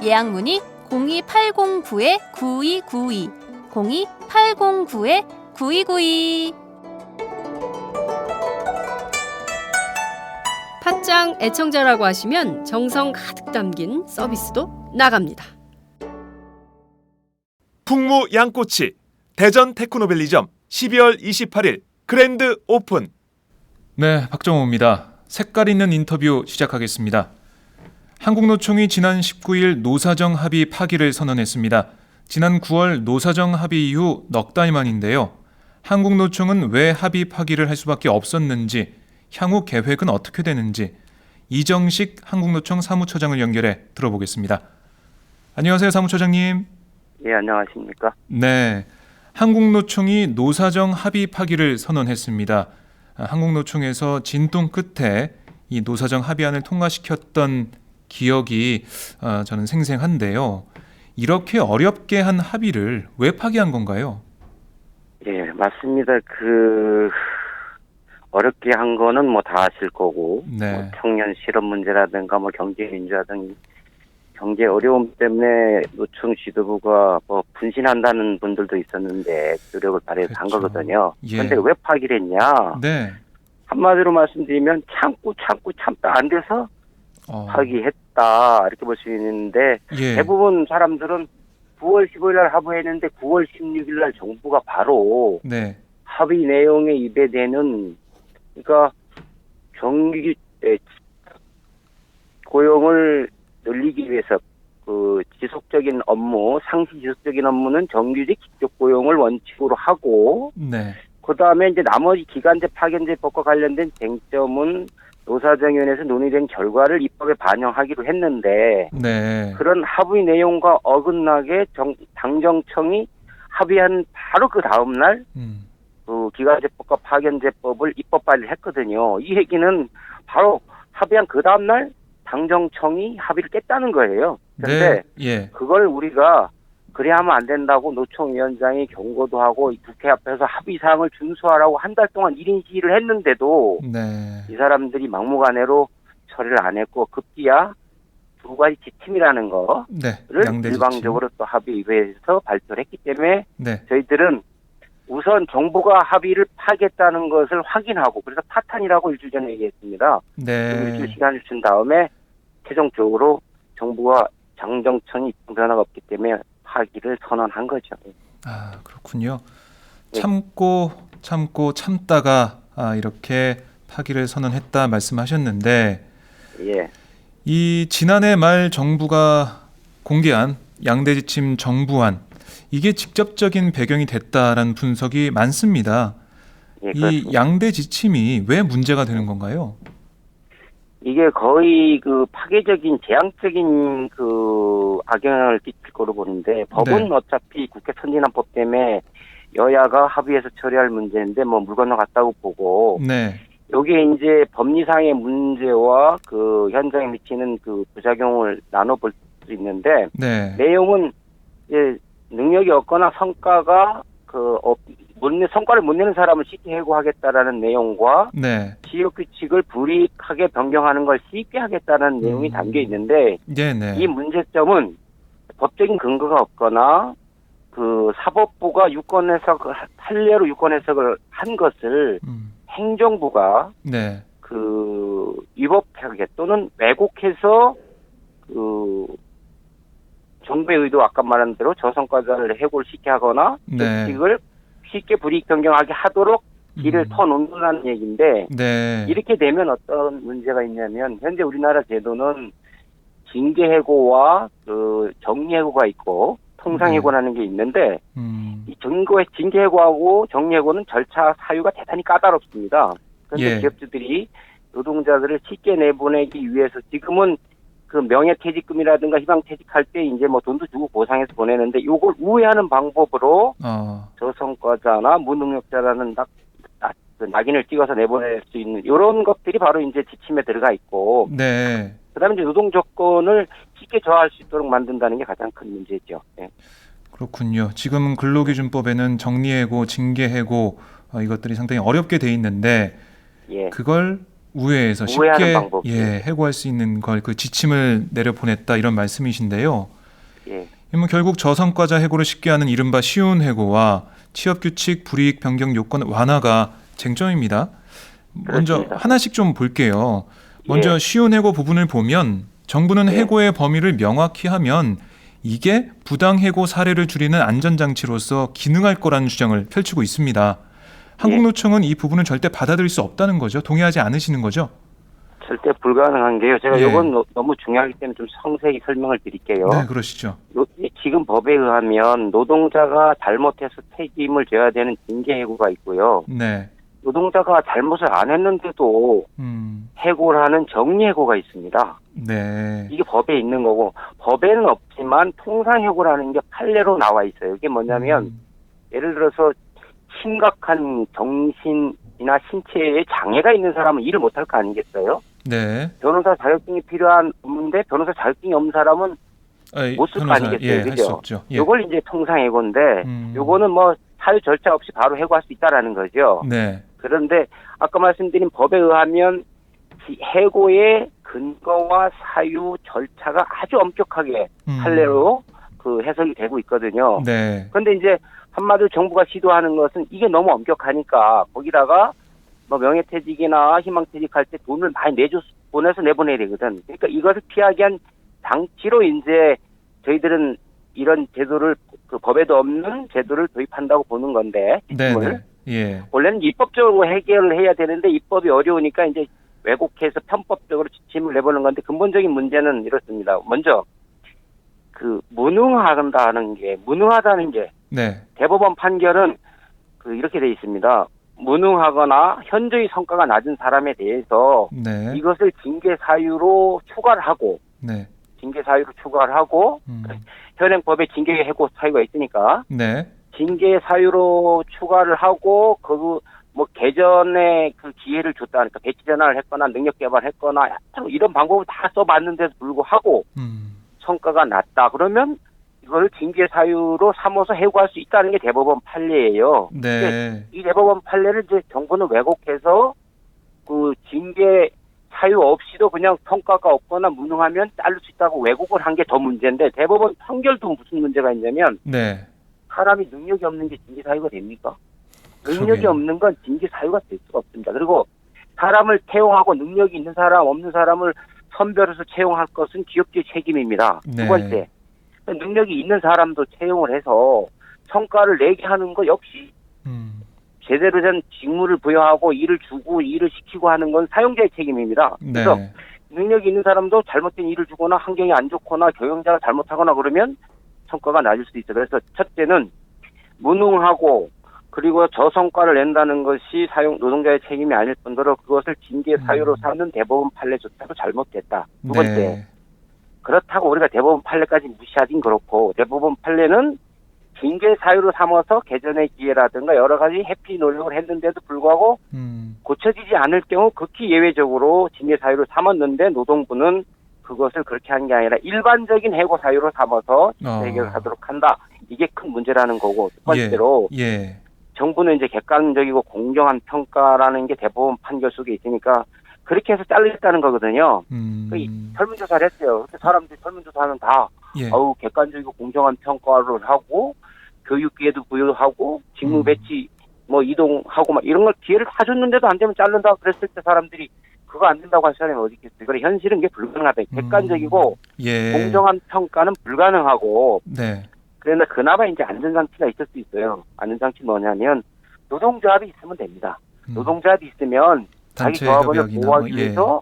S2: 예약 문의 02809-9292 02809-9292.
S5: 팟짱 애청자라고 하시면 정성 가득 담긴 서비스도 나갑니다.
S4: 풍무 양꼬치 대전 테크노밸리점 12월 28일 그랜드 오픈.
S1: 네, 박정호입니다. 색깔 있는 인터뷰 시작하겠습니다. 한국노총이 지난 19일 노사정 합의 파기를 선언했습니다. 지난 9월 노사정 합의 이후 넉 달 만인데요. 한국노총은 왜 합의 파기를 할 수밖에 없었는지, 향후 계획은 어떻게 되는지 이정식 한국노총 사무처장을 연결해 들어보겠습니다. 안녕하세요, 사무처장님.
S8: 예, 안녕하십니까?
S1: 네, 한국노총이 노사정 합의 파기를 선언했습니다. 한국노총에서 진통 끝에 이 노사정 합의안을 통과시켰던 기억이 저는 생생한데요. 이렇게 어렵게 한 합의를 왜 파기한 건가요?
S8: 예, 맞습니다. 어렵게 한 거는 뭐 다 아실 거고,
S1: 네.
S8: 뭐 청년 실업 문제라든가 뭐 경제 민주화 등 경제 어려움 때문에 노총 지도부가 뭐 분신한다는 분들도 있었는데 노력을 발휘해서 한
S1: 그렇죠.
S8: 거거든요.
S1: 예.
S8: 그런데 왜 파기를 했냐?
S1: 네.
S8: 한마디로 말씀드리면 참다 안 돼서 파기했다 이렇게 볼 수 있는데
S1: 예.
S8: 대부분 사람들은 9월 15일 날 합의했는데 9월 16일 날 정부가 바로
S1: 네.
S8: 합의 내용에 입에대는 그러니까 정규 고용을 늘리기 위해서 지속적인 업무, 상시 지속적인 업무는 정규직 직접 고용을 원칙으로 하고
S1: 네.
S8: 그다음에 이제 나머지 기간제 파견제법과 관련된 쟁점은 노사정위원회에서 논의된 결과를 입법에 반영하기로 했는데
S1: 네.
S8: 그런 합의 내용과 어긋나게 당정청이 합의한 바로 그 다음 날 기간제법과 파견제법을 입법 발의를 했거든요. 이 얘기는 바로 합의한 그 다음 날 당정청이 합의를 깼다는 거예요. 그런데
S1: 네. 예.
S8: 그걸 우리가 그래 하면 안 된다고 노총위원장이 경고도 하고 국회 앞에서 합의사항을 준수하라고 한 달 동안 1인 시위를 했는데도
S1: 네.
S8: 이 사람들이 막무가내로 처리를 안 했고 급기야 두 가지 지침이라는 거를
S1: 네. 양대 지침.
S8: 일방적으로 또 합의회에서 발표를 했기 때문에
S1: 네.
S8: 저희들은 우선 정부가 합의를 파겠다는 것을 확인하고 그래서 파탄이라고 일주일 전에 얘기했습니다.
S1: 네.
S8: 일주일 시간을 준 다음에 최종적으로 정부와 당정청이 입장 변화가 없기 때문에 파기를 선언한 거죠.
S1: 아, 그렇군요.
S8: 네.
S1: 참다가 이렇게 파기를 선언했다 말씀하셨는데
S8: 예.
S1: 이 지난해 말 정부가 공개한 양대 지침 정부안 이게 직접적인 배경이 됐다라는 분석이 많습니다.
S8: 예,
S1: 이
S8: 그렇습니다.
S1: 양대 지침이 왜 문제가 되는 건가요?
S8: 이게 거의 파괴적인 재앙적인 악영향을 끼칠 거로 보는데 법은
S1: 네.
S8: 어차피 국회 선진화법 때문에 여야가 합의해서 처리할 문제인데 뭐 물 건너갔다고 보고
S1: 네.
S8: 여기에 이제 법리상의 문제와 현장에 미치는 부작용을 나눠볼 수 있는데
S1: 네.
S8: 내용은 이제 능력이 없거나 성과가 성과를 못 내는 사람을 쉽게 해고하겠다라는 내용과
S1: 네.
S8: 지역 규칙을 불이익하게 변경하는 걸 쉽게 하겠다는 내용이 담겨 있는데
S1: 네.
S8: 이 문제점은 법적인 근거가 없거나 사법부가 유권 해석을 판례로 유권 해석을 한 것을 행정부가
S1: 네.
S8: 위법하게 또는 왜곡해서 정부의 의도 아까 말한 대로 저성과자를 해고를 쉽게 하거나
S1: 네.
S8: 규칙을 쉽게 불이익 변경하게 하도록 길을 터놓는다는 얘기인데
S1: 네.
S8: 이렇게 되면 어떤 문제가 있냐면 현재 우리나라 제도는 징계해고와 정리해고가 있고 통상해고라는 게 있는데 이 징계해고하고 정리해고는 절차 사유가 대단히 까다롭습니다. 그런데
S1: 예.
S8: 기업주들이 노동자들을 쉽게 내보내기 위해서 지금은 명예퇴직금이라든가 희망퇴직할 때 이제 뭐 돈도 주고 보상해서 보내는데 이걸 우회하는 방법으로 저성과자나 무능력자라는 낙인을 찍어서 내보낼 수 있는 이런 것들이 바로 이제 지침에 들어가 있고
S1: 네.
S8: 그다음에 이제 노동 조건을 쉽게 저하할 수 있도록 만든다는 게 가장 큰 문제죠. 예.
S1: 그렇군요. 지금 근로기준법에는 정리해고, 징계해고 이것들이 상당히 어렵게 돼 있는데
S8: 예.
S1: 그걸 우회해서
S8: 우회하는
S1: 쉽게
S8: 방법.
S1: 해고할 수 있는 걸 그 지침을 내려보냈다 이런 말씀이신데요.
S8: 예.
S1: 그러면 결국 저성과자 해고를 쉽게 하는 이른바 쉬운 해고와 취업규칙 불이익 변경 요건 완화가 쟁점입니다. 먼저
S8: 그렇습니다.
S1: 하나씩 좀 볼게요. 먼저
S8: 예.
S1: 쉬운 해고 부분을 보면 정부는
S8: 예.
S1: 해고의 범위를 명확히 하면 이게 부당 해고 사례를 줄이는 안전장치로서 기능할 거라는 주장을 펼치고 있습니다. 한국노총은 이 부분은 절대 받아들일 수 없다는 거죠. 동의하지 않으시는 거죠?
S8: 절대 불가능한 게요. 제가
S1: 예.
S8: 이건 너무 중요하기 때문에 좀 상세히 설명을 드릴게요.
S1: 네, 그러시죠.
S8: 지금 법에 의하면 노동자가 잘못해서 책임을 져야 되는 징계 해고가 있고요.
S1: 네.
S8: 노동자가 잘못을 안 했는데도 해고를 하는 정리 해고가 있습니다.
S1: 네.
S8: 이게 법에 있는 거고 법에는 없지만 통상 해고라는 게 판례로 나와 있어요. 이게 뭐냐면 예를 들어서 심각한 정신이나 신체에 장애가 있는 사람은 일을 못할 거 아니겠어요?
S1: 네.
S8: 변호사 자격증이 필요한 없는데 변호사 자격증이 없는 사람은 못 쓸 거 아니겠어요?
S1: 예, 할 수
S8: 그죠?
S1: 없죠. 예.
S8: 요걸 이제 통상 해고인데
S1: 음.
S8: 요거는 뭐 사유 절차 없이 바로 해고할 수 있다라는 거죠.
S1: 네.
S8: 그런데 아까 말씀드린 법에 의하면 해고의 근거와 사유 절차가 아주 엄격하게 판례로 그 해석이 되고 있거든요.
S1: 네.
S8: 그런데 이제 한마디로 정부가 시도하는 것은 이게 너무 엄격하니까 거기다가 뭐 명예퇴직이나 희망퇴직할 때 돈을 많이 보내서 내보내야 되거든. 그러니까 이것을 피하기 위한 장치로 이제 저희들은 이런 제도를 그 법에도 없는 제도를 도입한다고 보는 건데 지침을.
S1: 네. 예.
S8: 원래는 입법적으로 해결을 해야 되는데 입법이 어려우니까 이제 왜곡해서 편법적으로 지침을 내보는 건데 근본적인 문제는 이렇습니다. 먼저 그 무능하다는 게
S1: 네.
S8: 대법원 판결은 그 이렇게 돼 있습니다. 무능하거나 현저히 성과가 낮은 사람에 대해서
S1: 네.
S8: 이것을 징계 사유로 추가를 하고
S1: 네.
S8: 현행법에 징계 해고 사유가 있으니까
S1: 네.
S8: 징계 사유로 추가를 하고 뭐 개전의 그 기회를 줬다 하니까 배치 전환을 했거나 능력 개발했거나 이런 방법을 다 써봤는데도 불구하고 성과가 낮다 그러면 이걸 징계 사유로 삼아서 해고할 수 있다는 게 대법원 판례예요.
S1: 네.
S8: 이 대법원 판례를 이제 정부는 왜곡해서 그 징계 사유 없이도 그냥 성과가 없거나 무능하면 자를 수 있다고 왜곡을 한 게 더 문제인데 대법원 판결도 무슨 문제가 있냐면
S1: 네.
S8: 사람이 능력이 없는 게 징계 사유가 됩니까? 능력이
S1: 그러게요.
S8: 없는 건 징계 사유가 될 수가 없습니다. 그리고 사람을 채용하고 능력이 있는 사람, 없는 사람을 선별해서 채용할 것은 기업주의 책임입니다.
S1: 네.
S8: 두 번째, 능력이 있는 사람도 채용을 해서 성과를 내게 하는 거 역시 제대로 된 직무를 부여하고 일을 주고 일을 시키고 하는 건 사용자의 책임입니다. 그래서
S1: 네.
S8: 능력이 있는 사람도 잘못된 일을 주거나 환경이 안 좋거나 경영자가 잘못하거나 그러면 성과가 낮을 수 있어요. 그래서 첫째는 무능하고 그리고 저성과를 낸다는 것이 노동자의 책임이 아닐 뿐더러 그것을 징계 사유로 삼는 대법원 판례조차도 잘못됐다. 두 번째,
S1: 네.
S8: 그렇다고 우리가 대법원 판례까지 무시하긴 그렇고 대법원 판례는 징계 사유로 삼아서 개전의 기회라든가 여러 가지 회피 노력을 했는데도 불구하고 고쳐지지 않을 경우 극히 예외적으로 징계 사유로 삼았는데 노동부는 그것을 그렇게 한 게 아니라 일반적인 해고 사유로 삼아서 해결하도록 한다. 이게 큰 문제라는 거고 두 번째로
S1: 예.
S8: 정부는 이제 객관적이고 공정한 평가라는 게 대법원 판결 속에 있으니까 그렇게 해서 잘리겠다는 거거든요. 설문조사를 했어요. 그때 사람들이 설문조사하면 다
S1: 예.
S8: 객관적이고 공정한 평가를 하고 교육 기회도 부여하고 직무 배치 뭐 이동하고 막 이런 걸 기회를 다 줬는데도 안 되면 자른다 그랬을 때 사람들이 그거 안 된다고 할 사람이 어디 있겠어요. 그래 현실은 이게 불가능하다. 객관적이고
S1: 예.
S8: 공정한 평가는 불가능하고
S1: 네.
S8: 그런데 그나마 이제 안전장치가 있을 수 있어요. 안전장치 뭐냐면 노동조합이 있으면 됩니다. 노동조합이 있으면 자기 조합원을 보호하기 위해서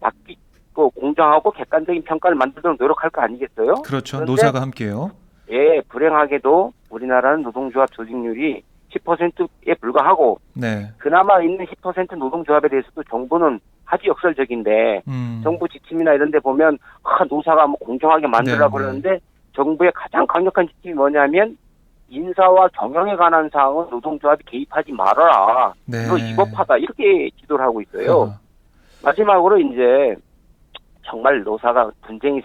S8: 맡기고 공정하고 객관적인 평가를 만들도록 노력할 거 아니겠어요?
S1: 그렇죠. 노사가 함께요.
S8: 예, 불행하게도 우리나라는 노동조합 조직률이 10%에 불과하고
S1: 네.
S8: 그나마 있는 10% 노동조합에 대해서도 정부는 아주 역설적인데 정부 지침이나 이런 데 보면 노사가 뭐 공정하게 만들라고 그러는데 정부의 가장 강력한 지침이 뭐냐면 인사와 경영에 관한 사항은 노동조합이 개입하지 말아라.
S1: 네.
S8: 이거 위법하다. 이렇게 지도를 하고 있어요. 마지막으로 이제 정말 노사가 분쟁이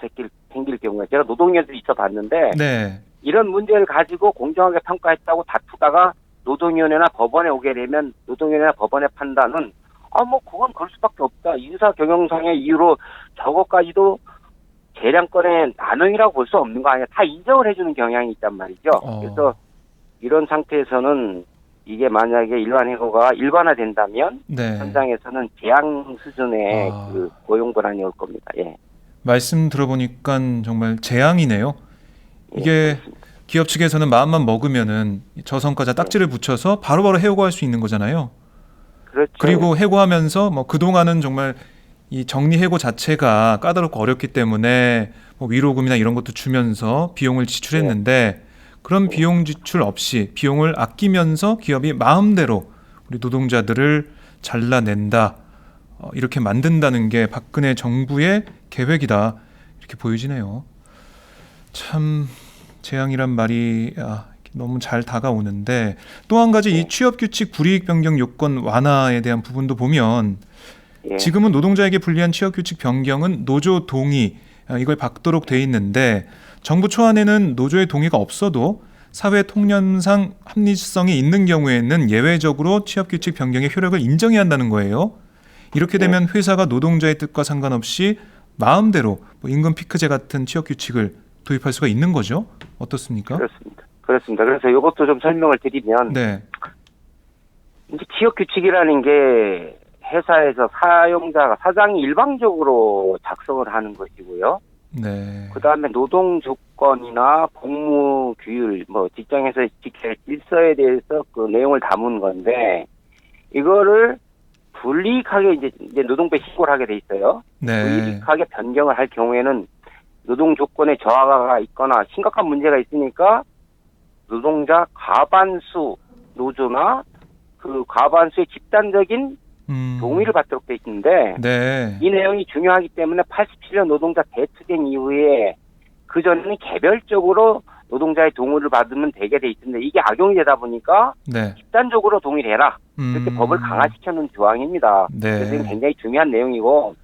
S8: 생길 경우에 제가 노동위원회도 있어봤는데
S1: 네.
S8: 이런 문제를 가지고 공정하게 평가했다고 다투다가 노동위원회나 법원에 오게 되면 노동위원회나 법원의 판단은 그건 그럴 수밖에 없다. 인사 경영상의 이유로 저것까지도 재량권의 난용이라고 볼 수 없는 거 아니야. 다 인정을 해주는 경향이 있단 말이죠. 그래서 이런 상태에서는 이게 만약에 일반해고가 일반화된다면
S1: 네.
S8: 현장에서는 재앙 수준의 그 고용 불안이 올 겁니다. 예.
S1: 말씀 들어보니까 정말 재앙이네요. 이게 기업 측에서는 마음만 먹으면은 저성과자 딱지를 붙여서 바로바로 해고할 수 있는 거잖아요.
S8: 그렇죠.
S1: 그리고 해고하면서 뭐 그동안은 정말 이 정리 해고 자체가 까다롭고 어렵기 때문에 뭐 위로금이나 이런 것도 주면서 비용을 지출했는데 그런 비용 지출 없이 비용을 아끼면서 기업이 마음대로 우리 노동자들을 잘라낸다. 이렇게 만든다는 게 박근혜 정부의 계획이다. 이렇게 보여지네요. 참 재앙이란 말이 너무 잘 다가오는데 또 한 가지 이 취업규칙 불이익 변경 요건 완화에 대한 부분도 보면 지금은 노동자에게 불리한 취업규칙 변경은 노조 동의 이걸 받도록 돼 있는데 정부 초안에는 노조의 동의가 없어도 사회 통념상 합리성이 있는 경우에는 예외적으로 취업규칙 변경의 효력을 인정해야 한다는 거예요. 이렇게 되면 회사가 노동자의 뜻과 상관없이 마음대로 뭐 임금 피크제 같은 취업규칙을 도입할 수가 있는 거죠. 어떻습니까?
S8: 그렇습니다. 그래서 이것도 좀 설명을 드리면
S1: 네.
S8: 이제 취업규칙이라는 게 회사에서 사장이 일방적으로 작성을 하는 것이고요.
S1: 네.
S8: 그다음에 노동 조건이나 복무 규율, 직장에서 지킬 질서에 대해서 그 내용을 담은 건데 이거를 불이익하게 이제 노동부에 신고를 하게 돼 있어요.
S1: 네.
S8: 불이익하게 변경을 할 경우에는 노동 조건에 저하가 있거나 심각한 문제가 있으니까 노동자 과반수 노조나 그 과반수의 집단적인 동의를 받도록 돼 있는데
S1: 네.
S8: 이 내용이 중요하기 때문에 87년 노동자 대투쟁 이후에 그전에는 개별적으로 노동자의 동의를 받으면 되게 돼 있는데 이게 악용이 되다 보니까
S1: 네.
S8: 집단적으로 동의를 해라. 이렇게 법을 강화시켜 놓은 조항입니다.
S1: 네.
S8: 그래서 이건 굉장히 중요한 내용이고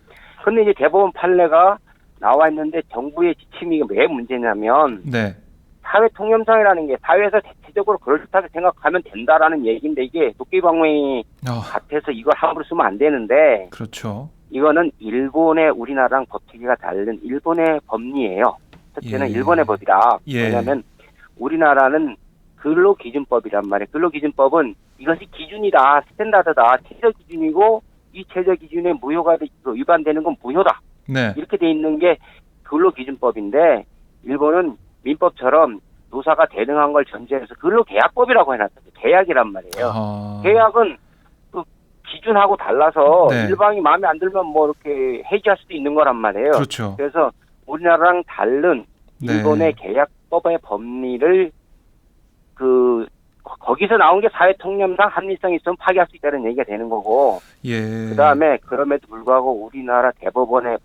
S8: 근데 이제 대법원 판례가 나와 있는데 정부의 지침이 왜 문제냐면
S1: 네.
S8: 사회 통념상이라는 게 사회에서 대체적으로 그럴듯하게 생각하면 된다라는 얘기인데 이게 도끼방망이 같아서 이걸 함부로 쓰면 안 되는데
S1: 그렇죠.
S8: 이거는 일본의 우리나라랑 법체계가 다른 일본의 법리예요. 첫째는 일본의 법이라. 왜냐하면 우리나라는 근로기준법이란 말이에요. 근로기준법은 이것이 기준이다, 스탠다드다, 최저 기준이고 이 최저 기준에 무효가 위반되는 건 무효다.
S1: 네.
S8: 이렇게 돼 있는 게 근로기준법인데 일본은 민법처럼 노사가 대등한 걸 전제해서 근로계약법이라고 해놨어요. 계약이란 말이에요. 계약은 그 기준하고 달라서 일방이 마음에 안 들면 뭐 이렇게 해지할 수도 있는 거란 말이에요.
S1: 그렇죠.
S8: 그래서 우리나라랑 다른 일본의 계약법의 법리를 거기서 나온 게 사회통념상 합리성이 있으면 파기할 수 있다는 얘기가 되는 거고. 그다음에 그럼에도 불구하고 우리나라 대법원의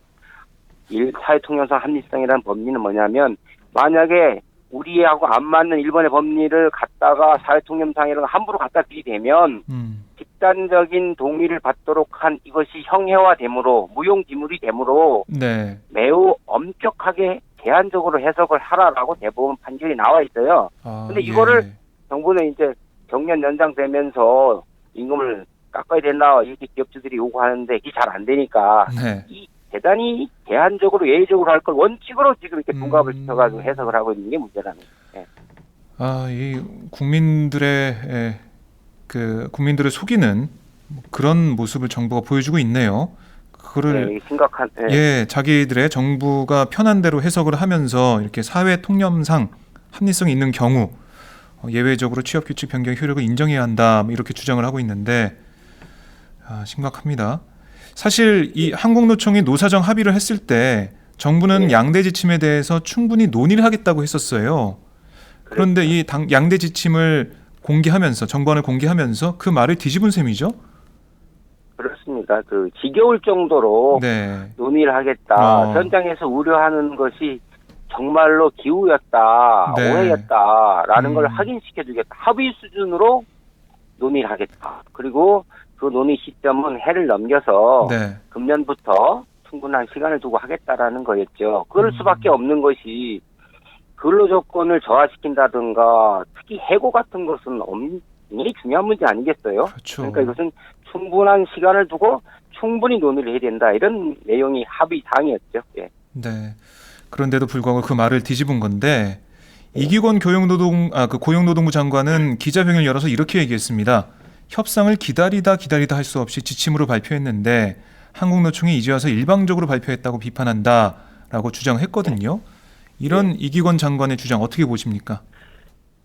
S8: 사회통념상 합리성이라는 법리는 뭐냐면 만약에 우리하고 안 맞는 일본의 법리를 갖다가 사회통념상이라는 함부로 갖다 들이대면 집단적인 동의를 받도록 한 이것이 형해화되므로 무용지물이 되므로 매우 엄격하게 제한적으로 해석을 하라라고 대법원 판결이 나와 있어요. 근데 이거를 정부는 이제 경년 연장되면서 임금을 깎아야 된다 이렇게 기업주들이 요구하는데 이게 잘 안 되니까 이 대단히 제한적으로 예외적으로 할 걸 원칙으로 지금 이렇게 둔갑을 시켜가지고 해석을 하고 있는 게 문제라는 거예요.
S1: 이 국민들을 속이는 그런 모습을 정부가 보여주고 있네요. 그거를
S8: 심각한.
S1: 자기들의 정부가 편한 대로 해석을 하면서 이렇게 사회 통념상 합리성이 있는 경우 예외적으로 취업규칙 변경 효력을 인정해야 한다 이렇게 주장을 하고 있는데 심각합니다. 사실 이 한국노총이 노사정 합의를 했을 때 정부는 양대 지침에 대해서 충분히 논의를 하겠다고 했었어요. 그런데 이 양대 지침을 공개하면서 정부안을 공개하면서 그 말을 뒤집은 셈이죠.
S8: 그렇습니다. 지겨울 정도로 논의를 하겠다. 현장에서 우려하는 것이 정말로 기우였다, 오해였다라는 걸 확인시켜주겠다. 합의 수준으로 논의를 하겠다. 그리고 그 논의 시점은 해를 넘겨서 금년부터 충분한 시간을 두고 하겠다라는 거였죠. 그럴 수밖에 없는 것이 근로조건을 저하시킨다든가 특히 해고 같은 것은 엄청나게 중요한 문제 아니겠어요?
S1: 그렇죠.
S8: 그러니까 이것은 충분한 시간을 두고 충분히 논의를 해야 된다. 이런 내용이 합의 사항이었죠. 예.
S1: 네. 그런데도 불구하고 그 말을 뒤집은 건데 이기권 고용노동부 장관은 기자회견을 열어서 이렇게 얘기했습니다. 협상을 기다리다 할 수 없이 지침으로 발표했는데 한국노총이 이제 와서 일방적으로 발표했다고 비판한다라고 주장했거든요. 이런 이기권 장관의 주장 어떻게 보십니까?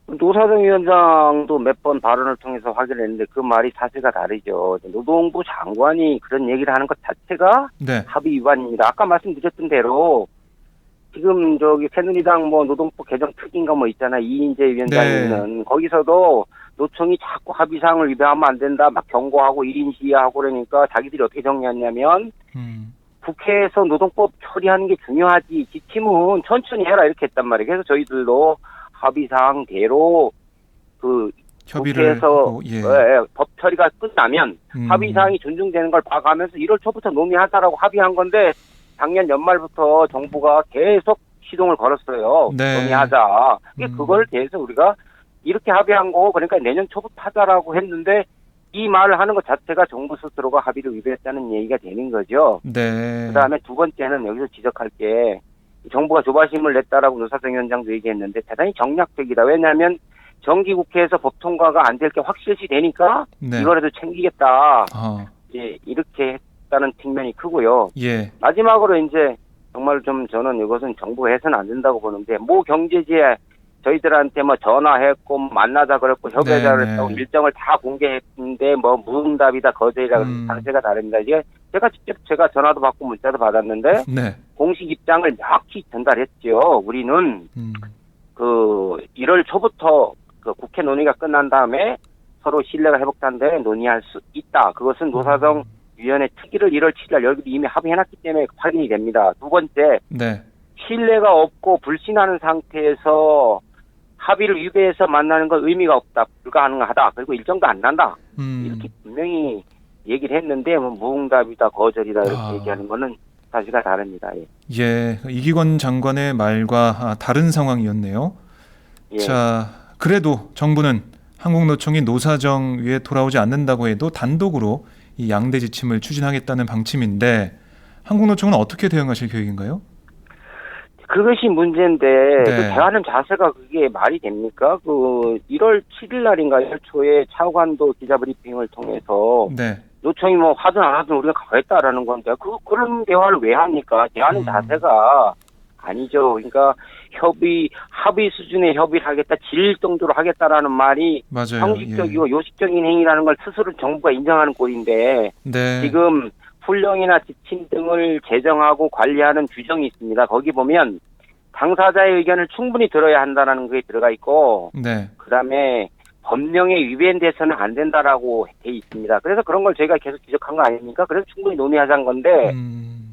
S8: 노사정 위원장도 몇 번 발언을 통해서 확인했는데 그 말이 사실과 다르죠. 노동부 장관이 그런 얘기를 하는 것 자체가
S1: 네.
S8: 합의 위반입니다. 아까 말씀드렸던 대로 지금 저기 새누리당 뭐 노동법 개정 특위인가 뭐 있잖아. 이인재 위원장이
S1: 네.
S8: 있는 거기서도 노총이 자꾸 합의사항을 위반하면 안 된다 막 경고하고 1인 시위하고 그러니까 자기들이 어떻게 정리했냐면 국회에서 노동법 처리하는 게 중요하지 지침은 천천히 해라 이렇게 했단 말이에요. 그래서 저희들도 합의사항대로 그
S1: 협의를
S8: 국회에서
S1: 하고, 예.
S8: 법 처리가 끝나면 합의사항이 존중되는 걸 봐가면서 1월 초부터 논의하자라고 합의한 건데 작년 연말부터 정부가 계속 시동을 걸었어요.
S1: 네.
S8: 논의하자. 그걸 대해서 우리가 이렇게 합의한 거고 그러니까 내년 초부터 하자라고 했는데 이 말을 하는 것 자체가 정부 스스로가 합의를 위반했다는 얘기가 되는 거죠.
S1: 네.
S8: 그다음에 두 번째는 여기서 지적할 게 정부가 조바심을 냈다라고 노사정 위원장도 얘기했는데 대단히 정략적이다. 왜냐하면 정기국회에서 법 통과가 안 될 게 확실시 되니까
S1: 네.
S8: 이거라도 챙기겠다.
S1: 아,
S8: 이제 이렇게 했다는 측면이 크고요.
S1: 예.
S8: 마지막으로 이제 정말 좀 저는 이것은 정부가 해서는 안 된다고 보는데 모 경제지에 저희들한테 뭐 전화했고 만나자 그랬고 협의자를
S1: 네,
S8: 했다고
S1: 네.
S8: 일정을 다 공개했는데 뭐 무응답이다 거절이라 그래서 상태가 다릅니다. 이게 제가 전화도 받고 문자도 받았는데
S1: 네.
S8: 공식 입장을 명확히 전달했죠. 우리는 그 1월 초부터 그 국회 논의가 끝난 다음에 서로 신뢰가 회복된 다음에 논의할 수 있다. 그것은 노사정 위원회 특위를 1월 7일 여기 이미 합의해놨기 때문에 확인이 됩니다. 두 번째,
S1: 네.
S8: 신뢰가 없고 불신하는 상태에서 합의를 위배해서 만나는 건 의미가 없다. 불가능하다. 그리고 일정도 안 난다. 이렇게 분명히 얘기를 했는데 뭐 무응답이다 거절이다 이렇게 얘기하는 거는 사실과 다릅니다. 예.
S1: 예. 이기권 장관의 말과 다른 상황이었네요.
S8: 예.
S1: 자, 그래도 정부는 한국노총이 노사정위에 돌아오지 않는다고 해도 단독으로 이 양대 지침을 추진하겠다는 방침인데 한국노총은 어떻게 대응하실 계획인가요?
S8: 그것이 문제인데
S1: 네.
S8: 그 대하는 자세가 그게 말이 됩니까? 그 1월 7일 날인가 1월 초에 차관도 기자 브리핑을 통해서
S1: 네.
S8: 노총이 뭐 하든 안 하든 우리가 가겠다라는 건데 그런 대화를 왜 합니까? 대하는 자세가 아니죠. 그러니까 합의 수준의 협의를 하겠다, 질 정도로 하겠다라는 말이
S1: 맞아요.
S8: 형식적이고 요식적인 행위라는 걸 스스로 정부가 인정하는 꼴인데
S1: 네.
S8: 지금 훈령이나 지침 등을 제정하고 관리하는 규정이 있습니다. 거기 보면 당사자의 의견을 충분히 들어야 한다는 게 들어가 있고
S1: 네.
S8: 그다음에 법령에 위반돼서는 안 된다라고 돼 있습니다. 그래서 그런 걸 저희가 계속 지적한 거 아닙니까? 그래서 충분히 논의하자는 건데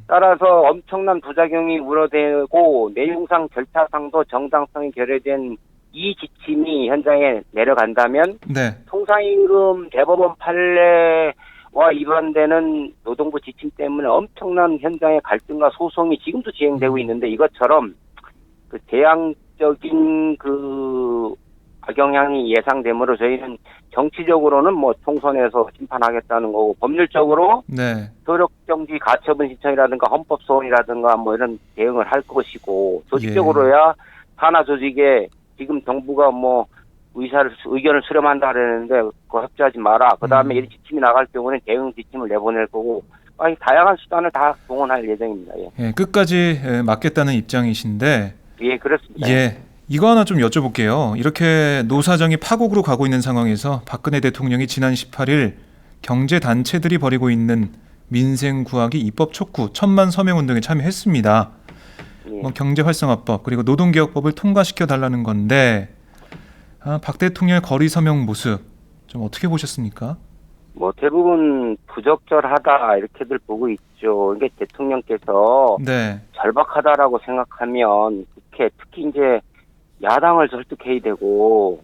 S8: 따라서 엄청난 부작용이 우려되고 내용상 절차상도 정당성이 결여된 이 지침이 현장에 내려간다면
S1: 네.
S8: 통상임금 대법원 판례와 위반되는 노동부 지침 때문에 엄청난 현장의 갈등과 소송이 지금도 진행되고 있는데 이것처럼 그 대항적인 그 악영향이 예상되므로 저희는 정치적으로는 뭐 총선에서 심판하겠다는 거고 법률적으로
S1: 네.
S8: 효력정지 가처분 신청이라든가 헌법 소원이라든가 뭐 이런 대응을 할 것이고 조직적으로야 산하 조직에 지금 정부가 뭐 의견을 수렴한다 그랬는데 그거 협조하지 마라. 그다음에 이 지침이 나갈 경우는 대응 지침을 내보낼 거고 다양한 수단을 다 동원할 예정입니다. 예.
S1: 예, 끝까지 맞겠다는 입장이신데
S8: 예, 그렇습니다.
S1: 예. 이거 하나 좀 여쭤볼게요. 이렇게 노사정이 파국으로 가고 있는 상황에서 박근혜 대통령이 지난 18일 경제단체들이 벌이고 있는 민생구하기 입법 촉구 1000만 서명운동에 참여했습니다.
S8: 예.
S1: 뭐 경제활성화법 그리고 노동개혁법을 통과시켜 달라는 건데 박 대통령의 거리 서명 모습 좀 어떻게 보셨습니까?
S8: 뭐 대부분 부적절하다 이렇게들 보고 있죠. 이게 대통령께서
S1: 네.
S8: 절박하다라고 생각하면 국회 특히 이제 야당을 설득해야 되고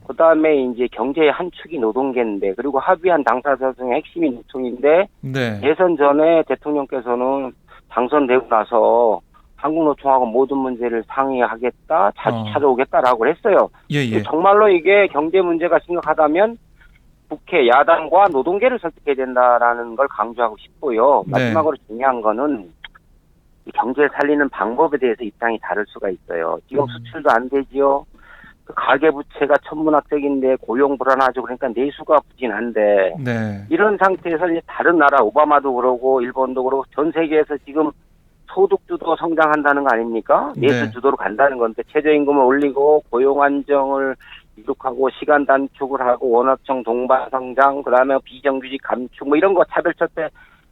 S8: 그다음에 이제 경제의 한 축이 노동계인데 그리고 합의한 당사자 중에 핵심이 노총인데
S1: 네.
S8: 대선 전에 대통령께서는 당선되고 나서 한국노총하고 모든 문제를 상의하겠다, 자주 찾아오겠다라고 했어요.
S1: 예.
S8: 정말로 이게 경제 문제가 심각하다면 국회 야당과 노동계를 설득해야 된다라는 걸 강조하고 싶고요.
S1: 네.
S8: 마지막으로 중요한 거는 이 경제를 살리는 방법에 대해서 입장이 다를 수가 있어요. 지금 수출도 안 되지요. 그 가계부채가 천문학적인데 고용 불안하죠. 그러니까 내수가 부진한데
S1: 네.
S8: 이런 상태에서 이제 다른 나라 오바마도 그러고 일본도 그러고 전 세계에서 지금 소득 주도 성장한다는 거 아닙니까? 내수
S1: 네.
S8: 주도로 간다는 건데 최저임금을 올리고 고용 안정을 이룩하고 시간 단축을 하고 원화청 동반 성장 그다음에 비정규직 감축 뭐 이런 거 차별철폐.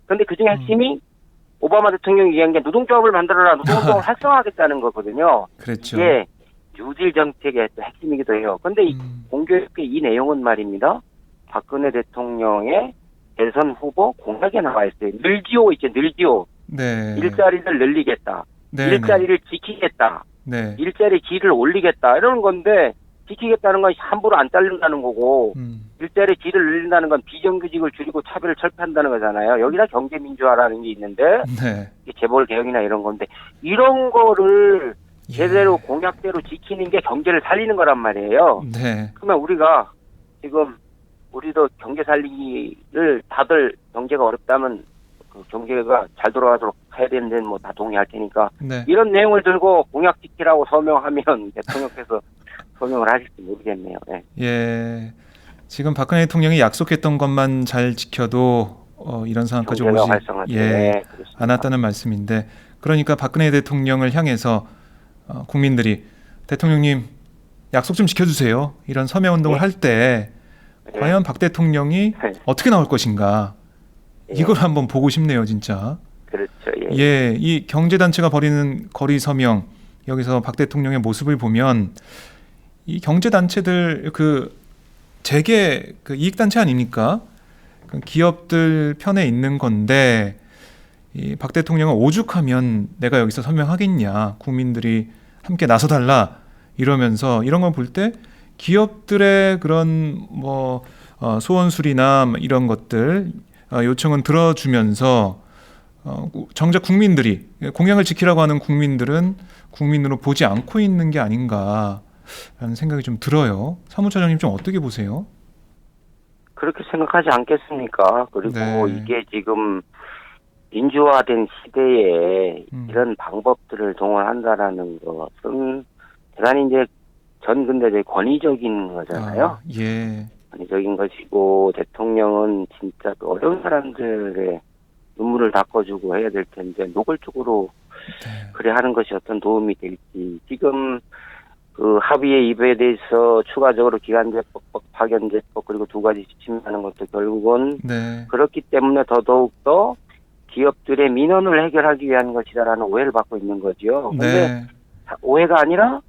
S8: 근데 그중에 핵심이 오바마 대통령이 얘기한 게 노동조합을 만들어라, 노동조합을 활성화하겠다는 거거든요.
S1: 그랬죠.
S8: 이게 뉴딜 정책의 또 핵심이기도 해요. 근데 공교롭게 이 내용은 말입니다. 박근혜 대통령의 대선 후보 공약에 나와 있어요. 늘지오 있죠, 늘지오.
S1: 네.
S8: 일자리를 늘리겠다.
S1: 네.
S8: 일자리를 지키겠다.
S1: 네.
S8: 일자리 질을 올리겠다. 이러는 건데 지키겠다는 건 함부로 안 자른다는 거고 일자리 질을 늘린다는 건 비정규직을 줄이고 차별을 철폐한다는 거잖아요. 여기다 경제민주화라는 게 있는데
S1: 네.
S8: 재벌개혁이나 이런 건데 이런 거를 제대로 공약대로 지키는 게 경제를 살리는 거란 말이에요.
S1: 네.
S8: 그러면 우리가 지금 우리도 경제 살리기를 다들 경제가 어렵다면 그 경제가 잘 돌아가도록 해야 되는 데는 뭐 다 동의할 테니까
S1: 네.
S8: 이런 내용을 들고 공약 지키라고 서명하면 대통령께서 서명을 하실지 모르겠네요. 네.
S1: 예. 지금 박근혜 대통령이 약속했던 것만 잘 지켜도 이런 상황까지
S8: 경제가
S1: 오지
S8: 활성화돼. 네, 그렇습니다.
S1: 않았다는 말씀인데 그러니까 박근혜 대통령을 향해서 국민들이 대통령님 약속 좀 지켜주세요. 이런 서명 운동을
S8: 네.
S1: 할 때
S8: 네.
S1: 과연 박 대통령이
S8: 네.
S1: 어떻게 나올 것인가
S8: 예.
S1: 이걸 한번 보고 싶네요, 진짜.
S8: 그렇죠. 예.
S1: 예, 이 경제단체가 벌이는 거리 서명 여기서 박 대통령의 모습을 보면 이 경제단체들 그 재계 그 이익단체 아닙니까? 그 기업들 편에 있는 건데 이 박 대통령은 오죽하면 내가 여기서 서명하겠냐 국민들이 함께 나서달라 이러면서 이런 걸 볼 때 기업들의 그런 뭐 소원술이나 이런 것들 요청은 들어주면서 정작 국민들이 공약을 지키라고 하는 국민들은 국민으로 보지 않고 있는 게 아닌가라는 생각이 좀 들어요. 사무처장님 좀 어떻게 보세요?
S8: 그렇게 생각하지 않겠습니까? 그리고
S1: 네.
S8: 이게 지금 민주화된 시대에 이런 방법들을 동원한다라는 것은 대단히 이제 전근대적인 권위적인 거잖아요.
S1: 예.
S8: 권위적인 것이고 대통령은 진짜 그 어려운 사람들의 눈물을 닦아주고 해야 될 텐데 노골적으로
S1: 네.
S8: 그래 하는 것이 어떤 도움이 될지 지금 그 합의의 입에 대해서 추가적으로 기간제법, 파견제법 그리고 두 가지 지침하는 것도 결국은
S1: 네.
S8: 그렇기 때문에 더더욱더 기업들의 민원을 해결하기 위한 것이다라는 오해를 받고 있는 거죠. 근데
S1: 네.
S8: 오해가 아니라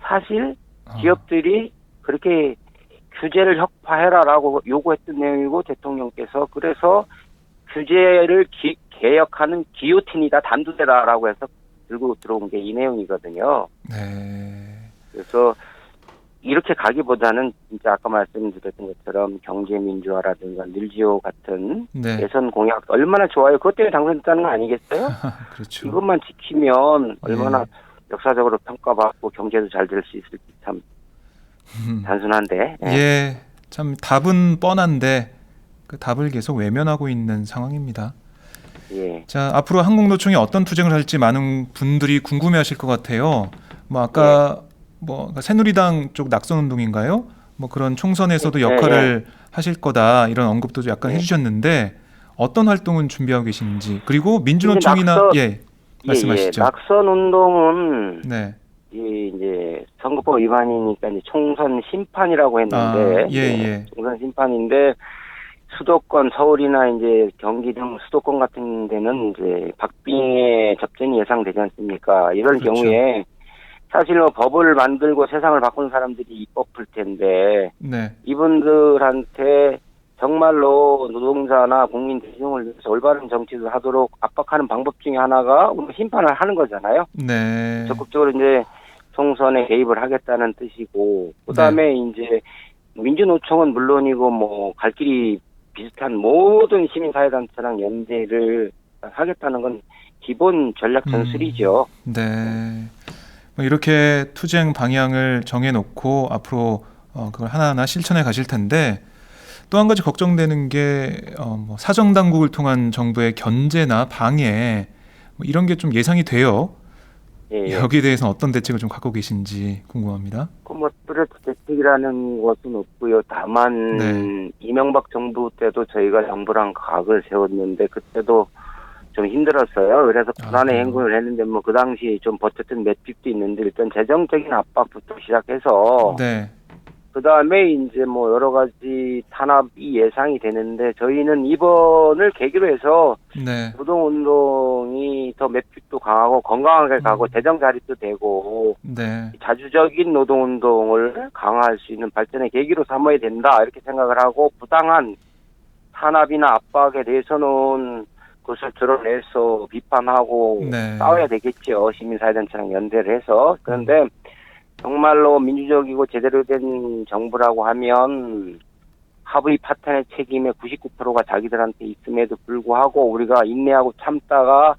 S8: 사실 기업들이 그렇게 규제를 혁파해라라고 요구했던 내용이고 대통령께서 그래서 규제를 개혁하는 기요틴이다 단두대다라고 해서 들고 들어온 게 이 내용이거든요.
S1: 네.
S8: 그래서 이렇게 가기보다는 진짜 아까 말씀드렸던 것처럼 경제민주화라든가 늘지오 같은
S1: 네.
S8: 대선 공약 얼마나 좋아요. 그것 때문에 당선됐다는 거 아니겠어요?
S1: 그렇죠.
S8: 이것만 지키면 얼마나 역사적으로 평가받고 경제도 잘 될 수 있을지 참 단순한데.
S1: 예. 참 답은 뻔한데 그 답을 계속 외면하고 있는 상황입니다.
S8: 예.
S1: 자, 앞으로 한국노총이 어떤 투쟁을 할지 많은 분들이 궁금해하실 것 같아요. 뭐 아까 뭐 새누리당 쪽 낙선운동인가요? 뭐 그런 총선에서도 역할을 하실 거다 이런 언급도 약간 해주셨는데 어떤 활동은 준비하고 계신지 그리고 민주노총이나 말씀하시죠.
S8: 낙선 운동은
S1: 네.
S8: 이제 선거법 위반이니까 이제 총선 심판이라고 했는데 총선 심판인데 수도권 서울이나 이제 경기 등 수도권 같은 데는 이제 박빙의 접전이 예상되지 않습니까? 이럴
S1: 그렇죠.
S8: 경우에 사실 뭐 법을 만들고 세상을 바꾸는 사람들이 입법 풀 텐데
S1: 네.
S8: 이분들한테 정말로 노동자나 국민 대중을 위해서 올바른 정치를 하도록 압박하는 방법 중에 하나가 심판을 하는 거잖아요.
S1: 네.
S8: 적극적으로 이제 총선에 개입을 하겠다는 뜻이고 그다음에 이제 민주노총은 물론이고 뭐 갈 길이 비슷한 모든 시민사회단체랑 연대를 하겠다는 건 기본 전략 전술이죠.
S1: 네. 뭐 이렇게 투쟁 방향을 정해놓고 앞으로 그걸 하나하나 실천해 가실 텐데 또 한 가지 걱정되는 게 뭐 사정 당국을 통한 정부의 견제나 방해 뭐 이런 게 좀 예상이 돼요.
S8: 예.
S1: 여기에 대해서는 어떤 대책을 좀 갖고 계신지 궁금합니다.
S8: 뭐 뚜렷한 대책이라는 것은 없고요. 다만
S1: 네.
S8: 이명박 정부 때도 저희가 정부랑 각을 세웠는데 그때도 좀 힘들었어요. 그래서 불안의
S1: 그래요?
S8: 행군을 했는데 뭐 그 당시 좀 버텼던 맷집도 있는데 일단 재정적인 압박부터 시작해서
S1: 네.
S8: 그 다음에 이제 뭐 여러 가지 탄압이 예상이 되는데 저희는 이번을 계기로 해서
S1: 네.
S8: 노동운동이 더 맷집도 강하고 건강하게 가고 재정 자립도 되고
S1: 네.
S8: 자주적인 노동운동을 강화할 수 있는 발전의 계기로 삼아야 된다 이렇게 생각을 하고 부당한 탄압이나 압박에 대해서는 그것을 드러내서 비판하고
S1: 네.
S8: 싸워야 되겠죠. 시민사회단체랑 연대를 해서. 그런데 정말로 민주적이고 제대로 된 정부라고 하면 합의 파탄의 책임의 99%가 자기들한테 있음에도 불구하고 우리가 인내하고 참다가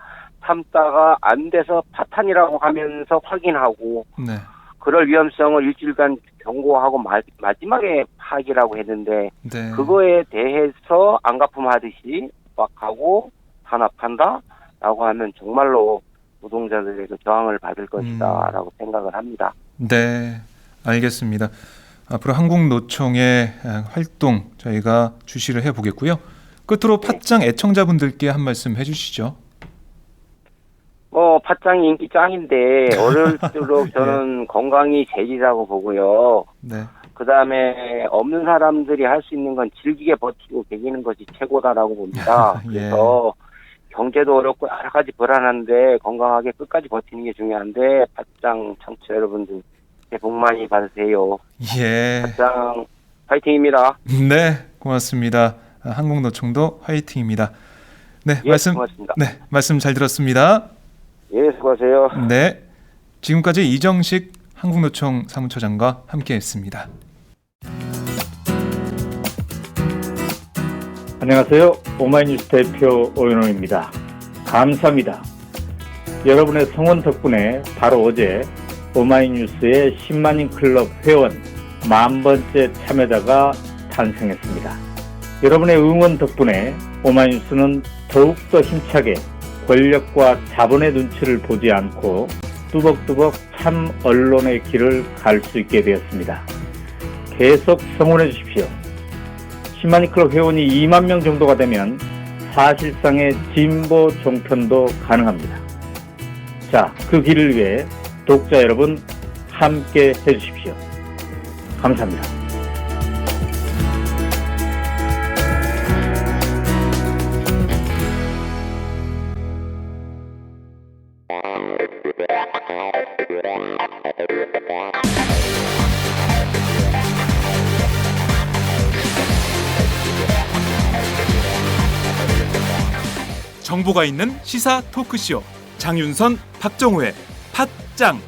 S8: 안 돼서 파탄이라고 하면서 확인하고
S1: 네.
S8: 그럴 위험성을 일주일간 경고하고 마지막에 파기라고 했는데
S1: 네.
S8: 그거에 대해서 안갚음하듯이 막하고 탄압한다라고 하면 정말로 노동자들에게 저항을 받을 것이다라고 생각을 합니다.
S1: 네, 알겠습니다. 앞으로 한국노총의 활동 저희가 주시를 해보겠고요. 끝으로 팟짱 애청자분들께 한 말씀 해주시죠.
S8: 팟짱이 인기 짱인데 어릴수록 저는 건강이 제일이라고 보고요.
S1: 네,
S8: 그 다음에 없는 사람들이 할 수 있는 건 즐기게 버티고 계기는 것이 최고다라고 봅니다.
S1: 예.
S8: 그래서 경제도 어렵고 여러 가지 불안한데 건강하게 끝까지 버티는 게 중요한데 팟짱 청취자 여러분들 새해 복 많이 받으세요.
S1: 예,
S8: 팟짱 파이팅입니다.
S1: 네, 고맙습니다. 한국노총도 화이팅입니다. 네,
S8: 예, 고맙습니다.
S1: 네, 말씀 잘 들었습니다.
S8: 예, 수고하세요.
S1: 네, 지금까지 이정식 한국노총 사무처장과 함께했습니다.
S9: 안녕하세요. 오마이뉴스 대표 오연호입니다. 감사합니다. 여러분의 성원 덕분에 바로 어제 오마이뉴스의 10만인 클럽 회원 10,000번째 참여자가 탄생했습니다. 여러분의 응원 덕분에 오마이뉴스는 더욱더 힘차게 권력과 자본의 눈치를 보지 않고 뚜벅뚜벅 참 언론의 길을 갈 수 있게 되었습니다. 계속 성원해 주십시오. 10만인 클럽 회원이 2만 명 정도가 되면 사실상의 진보 종편도 가능합니다. 자, 그 길을 위해 독자 여러분 함께 해주십시오. 감사합니다.
S4: 정보가 있는 시사 토크쇼 장윤선, 박정호의 팟짱.